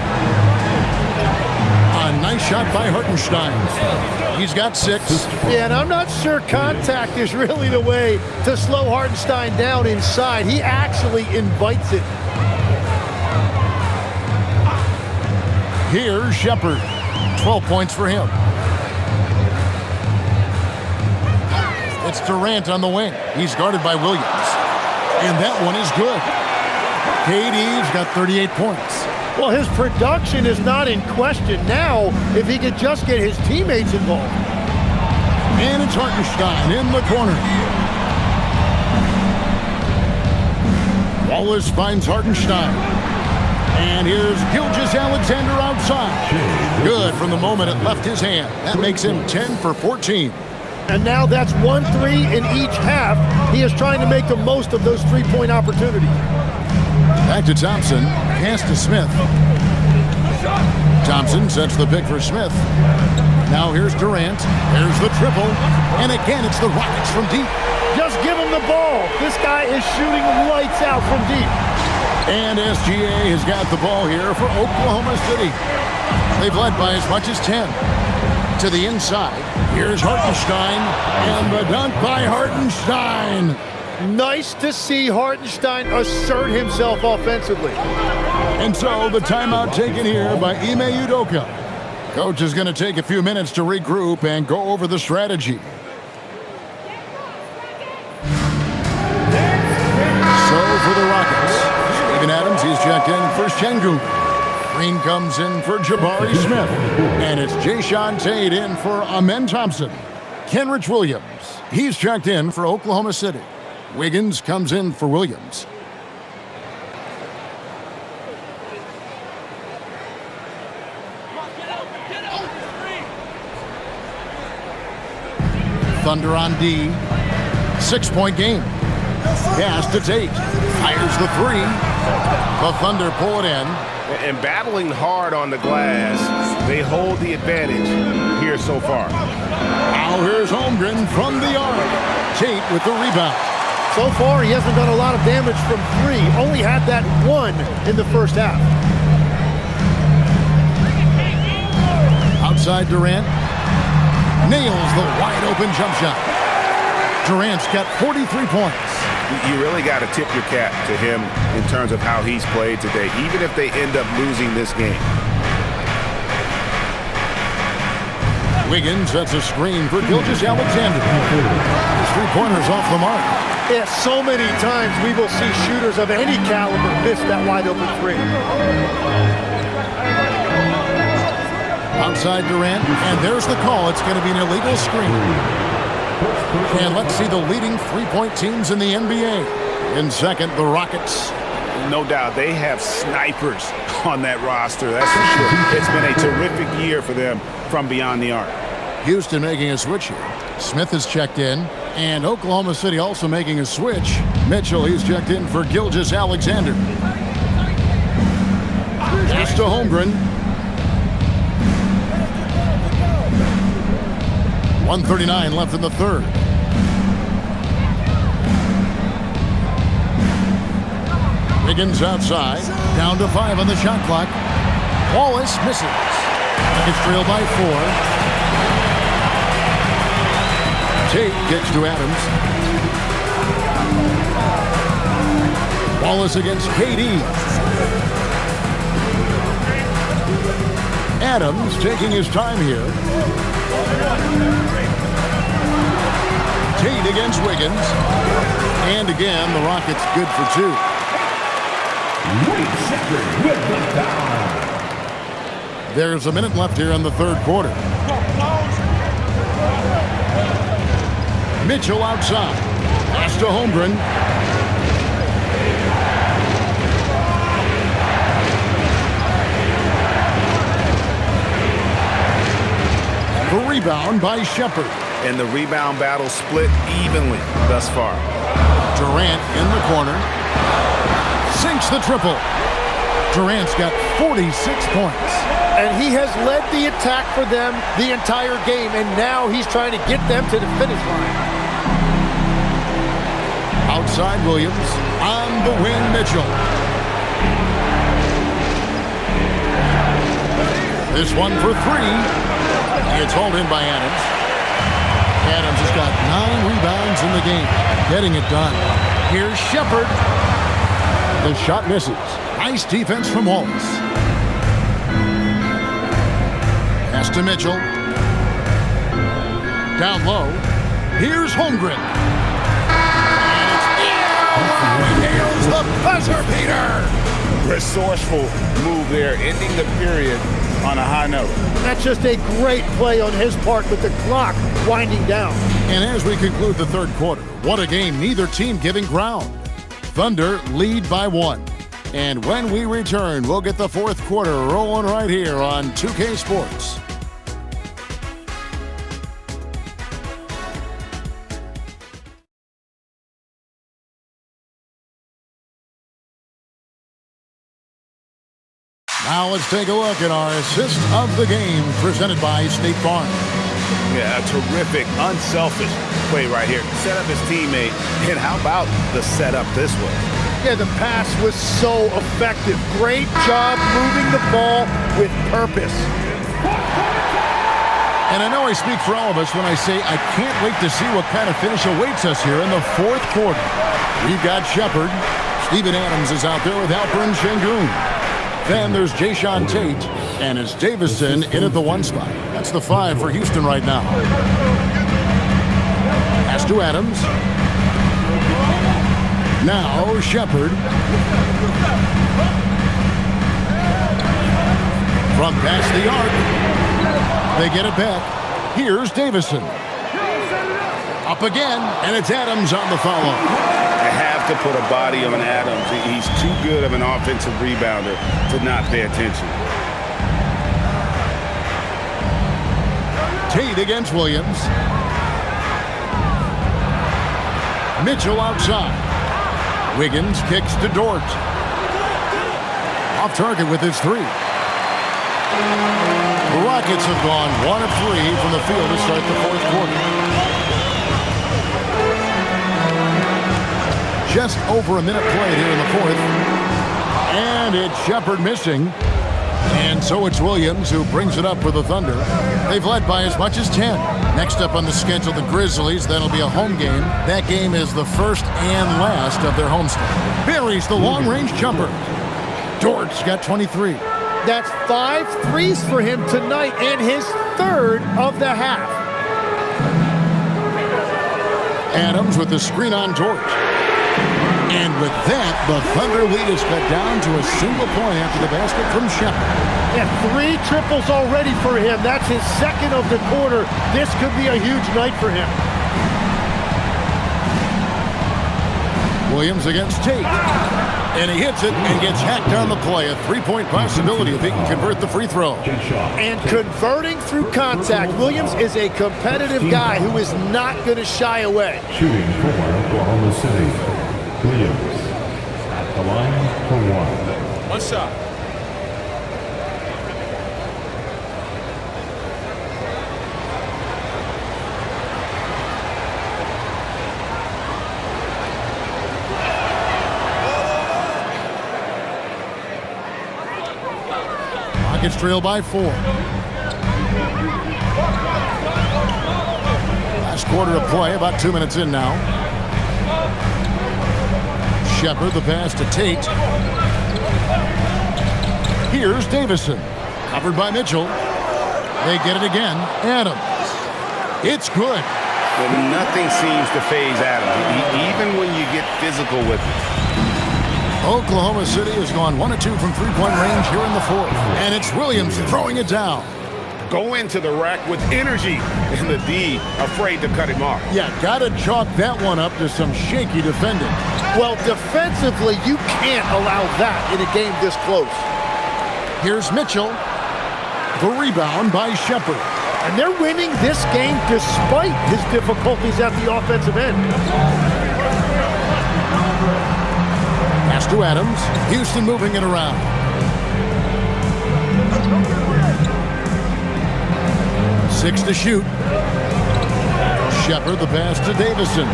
A nice shot by Hartenstein. He's got 6. Yeah, and I'm not sure contact is really the way to slow Hartenstein down inside. He actually invites it. Here's Shepard. 12 points for him. It's Durant on the wing. He's guarded by Williams. And that one is good. KD's got 38 points. Well, his production is not in question now if he could just get his teammates involved. And it's Hartenstein in the corner. Wallace finds Hartenstein. And here's Gilgeous-Alexander outside. Good from the moment it left his hand. That makes him 10 for 14. And now that's 1 3 in each half. He is trying to make the most of those three-point opportunities. Back to Thompson. Pass to Smith. Thompson sets the pick for Smith. Now here's Durant. There's the triple. And again, it's the Rockets from deep. Just give him the ball. This guy is shooting lights out from deep. And SGA has got the ball here for Oklahoma City. They've led by as much as 10. To the inside. Here's Hartenstein. And the dunk by Hartenstein. Nice to see Hartenstein assert himself offensively. And so the timeout taken here by Ime Udoka. Coach is going to take a few minutes to regroup and go over the strategy. So for the Rockets, Steven Adams, he's checked in for Şengün. Green comes in for Jabari Smith. And it's Jayshawn Tate in for Amen Thompson. Kenrich Williams, he's checked in for Oklahoma City. Wiggins comes in for Williams. Thunder on D. 6-point game. Pass to Tate. Fires the 3. The Thunder pull it in. And battling hard on the glass, they hold the advantage here so far. Now here's Holmgren from the arc. Tate with the rebound. So far, he hasn't done a lot of damage from 3. Only had that 1 in the first half. Outside Durant. Nails the wide-open jump shot. Durant's got 43 points. You really got to tip your cap to him in terms of how he's played today, even if they end up losing this game. Wiggins sets a screen for Gilgeous-Alexander. His three-pointers off the mark. Yeah, so many times we will see shooters of any caliber miss that wide-open 3. Outside Durant, and there's the call. It's going to be an illegal screen. And let's see the leading three-point teams in the NBA. In second, the Rockets. No doubt, they have snipers on that roster, that's for sure. It's been a terrific year for them from beyond the arc. Houston making a switch here. Smith is checked in, and Oklahoma City also making a switch. Mitchell, he's checked in for Gilgeous-Alexander. Pass to Holmgren. 1:39 left in the third. Wiggins outside. Down to 5 on the shot clock. Wallace misses. It's trailed by 4. Tate gets to Adams. Wallace against KD. Adams taking his time here. Tate against Wiggins. And again, the Rockets good for 2. There's a minute left here in the third quarter. Mitchell outside. Pass to Holmgren. The rebound by Shepherd. And the rebound battle split evenly thus far. Durant in the corner. Sinks the triple. Durant's got 46 points. And he has led the attack for them the entire game, and now he's trying to get them to the finish line. Outside Williams. On the wing, Mitchell. This one for 3. It's hauled in by Adams. Adams has got 9 rebounds in the game. Getting it done. Here's Shepherd. The shot misses. Nice defense from Wallace. Pass to Mitchell. Down low. Here's Holmgren. And it's nails the buzzer beater. Resourceful move there, ending the period on a high note. That's just a great play on his part with the clock winding down. And as we conclude the third quarter, what a game, neither team giving ground. Thunder lead by 1. And when we return, we'll get the fourth quarter rolling right here on 2K Sports. Now let's take a look at our assist of the game presented by State Farm. Yeah, a terrific, unselfish play right here. Set up his teammate, and how about the setup this way? Yeah, the pass was so effective. Great job moving the ball with purpose. And I know I speak for all of us when I say I can't wait to see what kind of finish awaits us here in the fourth quarter. We've got Shepherd. Steven Adams is out there with Alperen Şengün. Then there's Jayshawn Tate, and it's Davison in at the 1 spot. That's the 5 for Houston right now. Pass to Adams. Now Shepherd. From past the arc. They get it back. Here's Davison. Up again, and it's Adams on the follow. You have to put a body on Adams. He's too good of an offensive rebounder to not pay attention. Tate against Williams. Mitchell outside. Wiggins kicks to Dort. Off target with his 3. The Rockets have gone 1 of 3 from the field to start the fourth quarter. Just over a minute played here in the fourth. And it's Shepherd missing. And so it's Williams who brings it up for the Thunder. They've led by as much as 10. Next up on the schedule, the Grizzlies. That'll be a home game. That game is the first and last of their homestand. Buries the long-range jumper. Dort's got 23. That's 5 threes for him tonight and his 3rd of the half. Adams with the screen on Dort. And with that, the Thunder lead is cut down to a single point after the basket from Shepherd. Yeah, 3 triples already for him. That's his 2nd of the quarter. This could be a huge night for him. Williams against Tate. And he hits it and gets hacked on the play. A three-point possibility if he can convert the free throw. And converting through contact, Williams is a competitive guy who is not going to shy away. Shooting for Oklahoma City, Williams at the line for one. One shot. Rockets trail by 4. Last quarter of play, about 2 minutes in now. Shepard, the pass to Tate. Here's Davison. Covered by Mitchell. They get it again. Adams. It's good. Well, nothing seems to phase Adams, even when you get physical with it. Oklahoma City has gone 1 of 2 from three-point range here in the fourth. And it's Williams throwing it down. Go into the rack with energy, and the D afraid to cut him off. Yeah, gotta chalk that one up to some shaky defending. Well, defensively, you can't allow that in a game this close. Here's Mitchell. The rebound by Shepard. And they're winning this game despite his difficulties at the offensive end. Pass to Adams. Houston moving it around. Six to shoot. Shepard, the pass to Davison.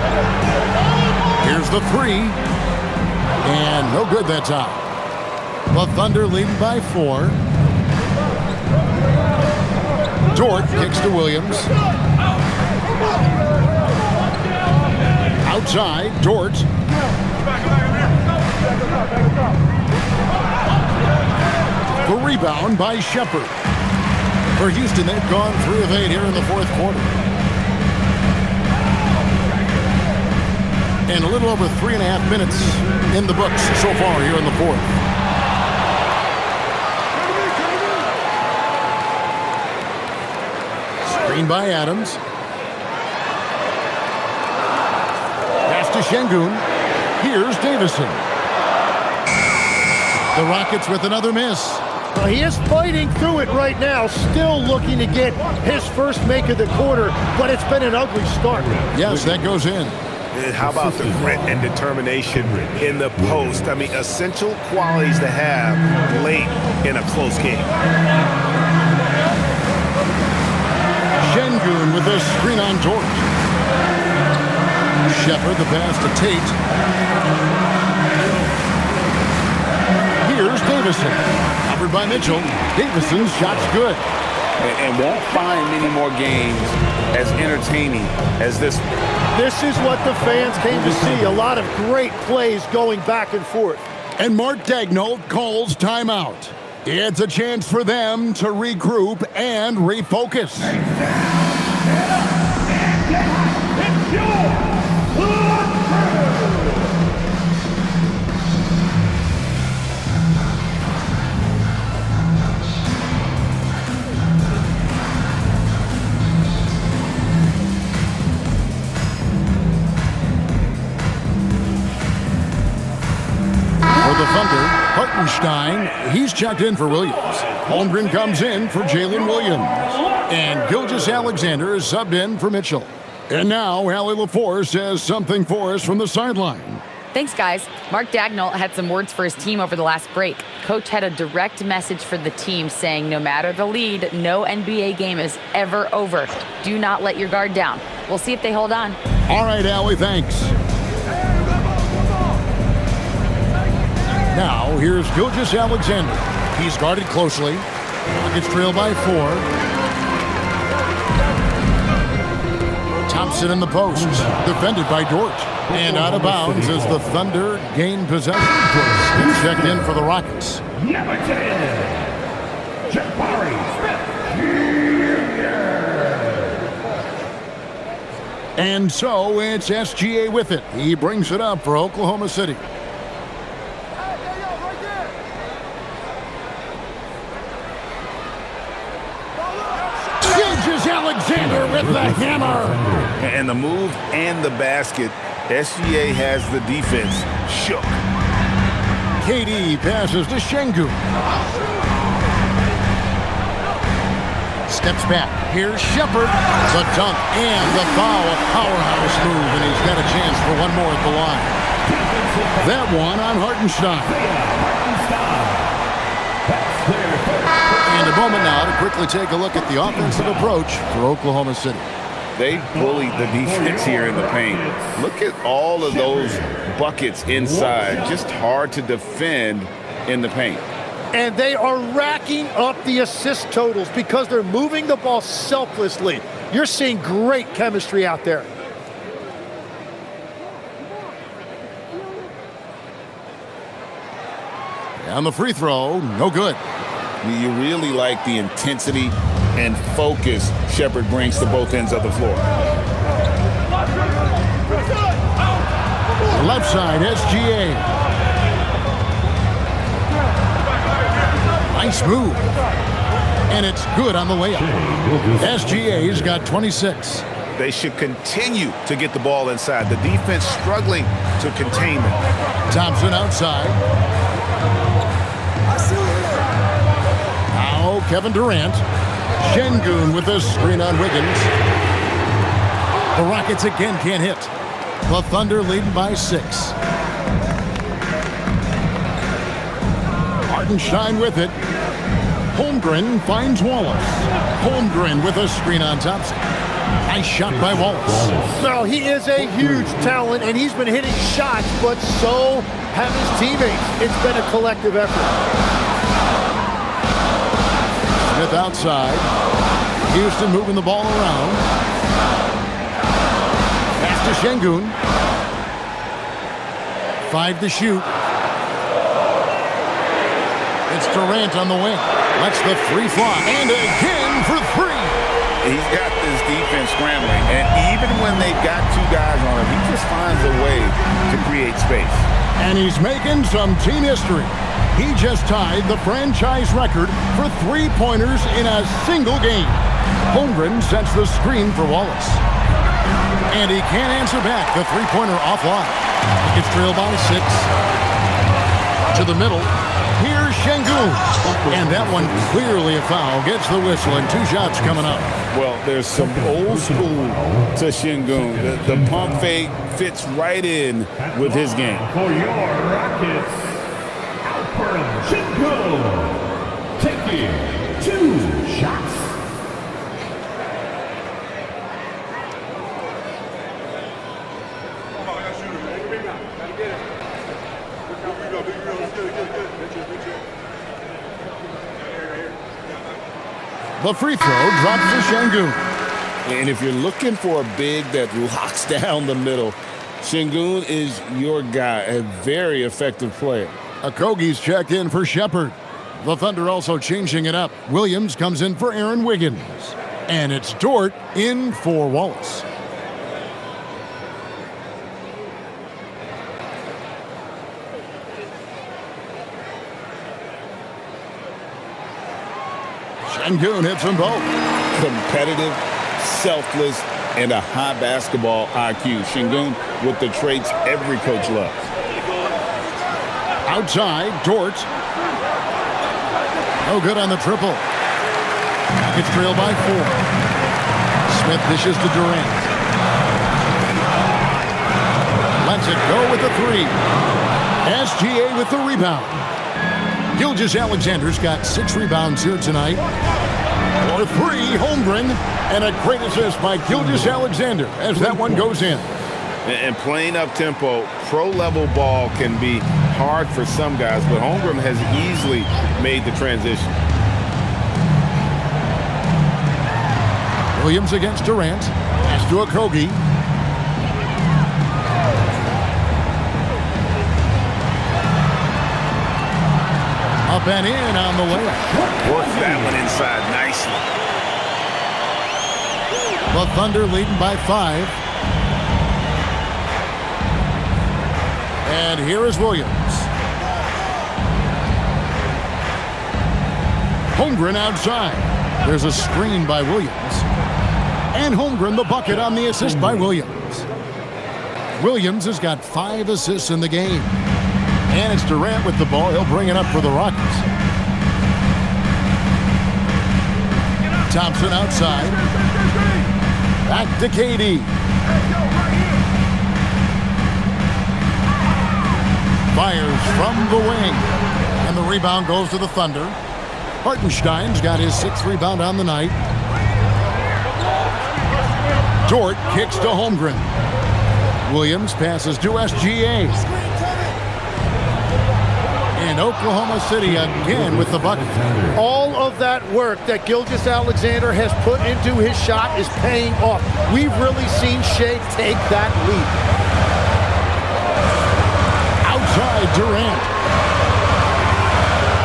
Here's the three. And no good that time. The Thunder leading by 4. Dort kicks to Williams. Outside, Dort. The rebound by Shepard. For Houston, they've gone 3 of 8 here in the fourth quarter. And a little over 3.5 minutes in the books so far here in the fourth. Screen by Adams. Pass to Şengün. Here's Davison. The Rockets with another miss. Well, he is fighting through it right now, still looking to get his first make of the quarter, but it's been an ugly start. Yes, that goes in. How about the grit and determination in the post? I mean, essential qualities to have late in a close game. Şengün with a screen on Dort. Shepard, the pass to Tate. Here's Davison. Covered by Mitchell. Davison's shot's good. And won't find many more games as entertaining as this. This is what the fans came to see. A lot of great plays going back and forth. And Mark Daigneault calls timeout. It's a chance for them to regroup and refocus. For the Thunder, Hartenstein, he's checked in for Williams. Holmgren comes in for Jalen Williams. And Gilgeous-Alexander is subbed in for Mitchell. And now, Allie LaForce says something for us from the sideline. Thanks, guys. Mark Daigneault had some words for his team over the last break. Coach had a direct message for the team saying no matter the lead, no NBA game is ever over. Do not let your guard down. We'll see if they hold on. All right, Allie, thanks. Now, here's Gilgeous-Alexander. He's guarded closely. Rockets trail by 4. Thompson in the post. Defended by Dort. And out of bounds as the Thunder gain possession. And checked in for the Rockets. Number 10, Jabari Smith. And so it's SGA with it. He brings it up for Oklahoma City. Gilgeous-Alexander with the hammer. And the move and the basket SGA has the defense shook. KD passes to Şengün. Steps back. Here's Shepherd. The dunk and the foul. A powerhouse move, and he's got a chance for one more at the line. That one on Hartenstein. And a moment now to quickly take a look at the offensive approach for Oklahoma City. They bullied the defense here in the paint. Look at all of those buckets inside. Just hard to defend in the paint. And they are racking up the assist totals because they're moving the ball selflessly. You're seeing great chemistry out there. On the free throw, no good. You really like the intensity and focus Shepherd brings to both ends of the floor. Left side, SGA. Nice move. And it's good on the layup. SGA's got 26. They should continue to get the ball inside. The defense struggling to contain them. Thompson outside. Now Kevin Durant. Şengün with a screen on Wiggins. The Rockets again can't hit. The Thunder leading by 6. Hartenstein with it. Holmgren finds Wallace. Holmgren with a screen on Thompson. Nice shot by Wallace. Well, he is a huge talent, and he's been hitting shots, but so have his teammates. It's been a collective effort. Smith outside. Houston moving the ball around. Pass to Şengün. 5 to shoot. It's Durant on the wing. Lets the free fly. And again for 3. He's got this defense scrambling, and even when they've got 2 guys on him, he just finds a way to create space. And he's making some team history. He just tied the franchise record for 3-pointers in a single game. Holmgren sets the screen for Wallace. And he can't answer back. The 3-pointer offline. He gets trailed by 6. To the middle. Here's Şengün. And that one clearly a foul. Gets the whistle and 2 shots coming up. Well, there's some old school to Şengün. The pump fake fits right in with his game. For your Rockets, Alperen Şengün taking 2 shots. The free throw drops for Şengün. And if you're looking for a big that locks down the middle, Şengün is your guy, a very effective player. Okogie's checked in for Shepherd. The Thunder also changing it up. Williams comes in for Aaron Wiggins. And it's Dort in for Wallace. Şengün hits them both. Competitive, selfless, and a high basketball IQ. Şengün with the traits every coach loves. Outside, Dort. No good on the triple. It's trailed by 4. Smith dishes to Durant. Lets it go with the 3. SGA with the rebound. Gilgeous-Alexander's got 6 rebounds here tonight. For 3, Holmgren, and a great assist by Gilgeous-Alexander as that one goes in. And playing up-tempo, pro-level ball can be hard for some guys, but Holmgren has easily made the transition. Williams against Durant. Pass to Okogie. Up and in on the layup. Works that one inside nicely. The Thunder leading by 5. And here is Williams. Holmgren outside. There's a screen by Williams. And Holmgren the bucket on the assist by Williams. Williams has got 5 assists in the game. And it's Durant with the ball. He'll bring it up for the Rockets. Thompson outside. Back to KD. Fires from the wing. And the rebound goes to the Thunder. Hartenstein's got his 6th rebound on the night. Dort kicks to Holmgren. Williams passes to SGA. And Oklahoma City again with the bucket. All of that work that Gilgeous-Alexander has put into his shot is paying off. We've really seen Shea take that lead. Outside Durant.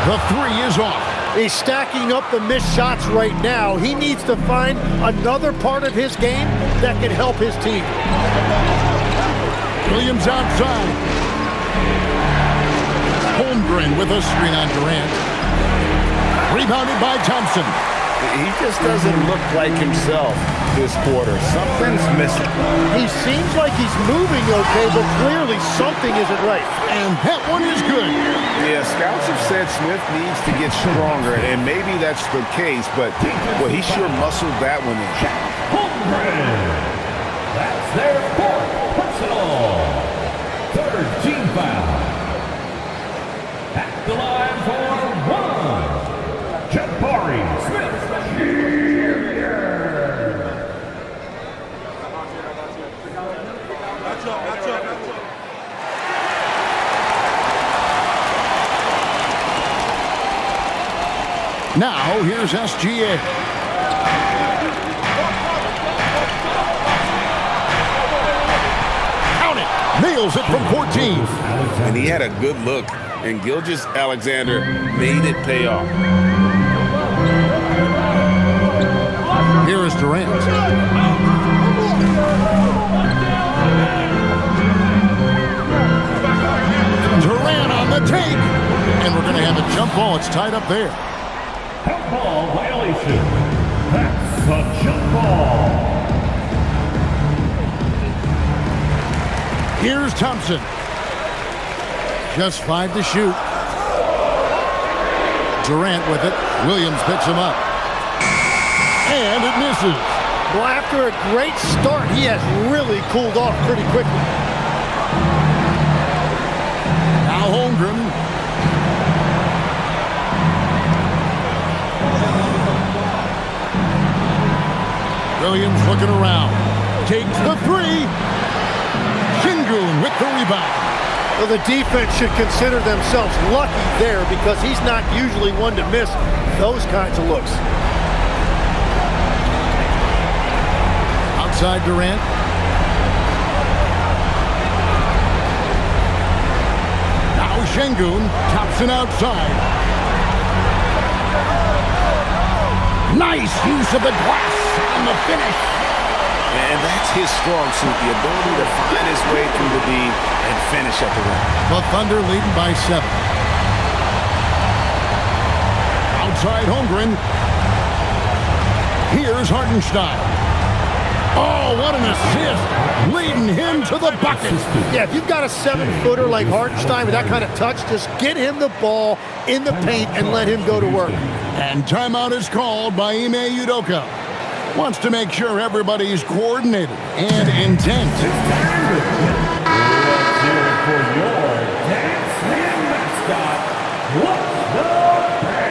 The 3 is off. He's stacking up the missed shots right now. He needs to find another part of his game that can help his team. Williams outside. Holmgren with a screen on Durant. Rebounded by Thompson. He just doesn't look like himself this quarter. Something's missing. He seems like he's moving okay, but clearly something isn't right. And that one is good. Yeah, scouts have said Smith needs to get stronger, and maybe that's the case, but well, he sure muscled that one in. That's their 4th personal. 3rd team foul. At the line for 1. Jabari Smith. Now here's SGA. Count it. Nails it from 14. And he had a good look, and Gilgeous-Alexander made it pay off. Here is Durant. Durant on the take. And we're going to have a jump ball. It's tied up there. Jump ball violation. That's a jump ball. Here's Thompson. Just 5 to shoot. Durant with it. Williams picks him up. And it misses. Well, after a great start, he has really cooled off pretty quickly. Now Holmgren. Williams looking around. Takes the 3. Şengün with the rebound. Well, the defense should consider themselves lucky there because he's not usually one to miss those kinds of looks. Outside Durant. Now Şengün. Thompson outside. Nice use of the glass on the finish. And that's his strong suit, the ability to find his way through the beam and finish at the rim. The Thunder leading by 7. Outside Holmgren. Here's Hartenstein. Oh, what an assist. Leading him to the bucket. Yeah, if you've got a 7-footer like Hartenstein with that kind of touch, just get him the ball in the paint and let him go to work. And timeout is called by Ime Udoka. Wants to make sure everybody's coordinated and intent. Let's hear it for your dance man mascot. What's the bear?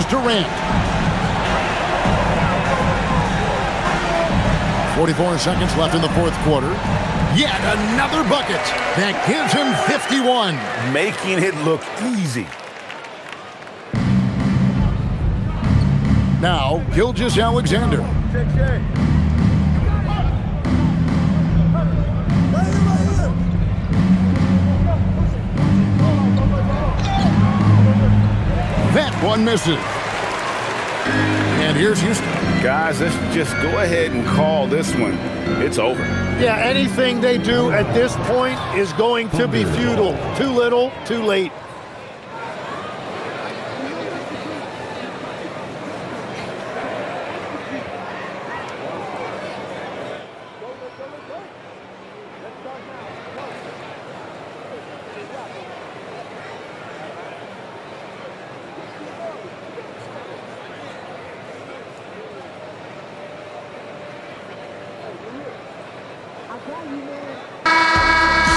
Durant. 44 seconds left in the 4th quarter. Yet another bucket that gives him 51. Making it look easy. Now, Gilgeous-Alexander. That one misses. Here's Houston. Guys, let's just go ahead and call this one. It's over. Yeah, anything they do at this point is going to be futile. Too little, too late.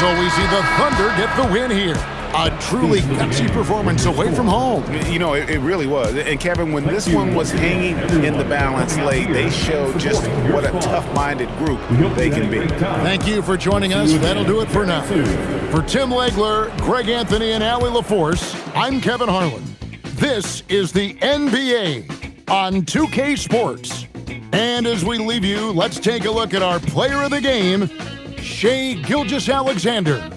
So we see the Thunder get the win here. A truly gutsy performance away from home. You know, it really was. And Kevin, when this one was hanging in the balance late, they showed just what a tough-minded group they can be. Thank you for joining us. That'll do it for now. For Tim Legler, Greg Anthony, and Allie LaForce, I'm Kevin Harlan. This is the NBA on 2K Sports. And as we leave you, let's take a look at our player of the game, Shai Gilgeous-Alexander.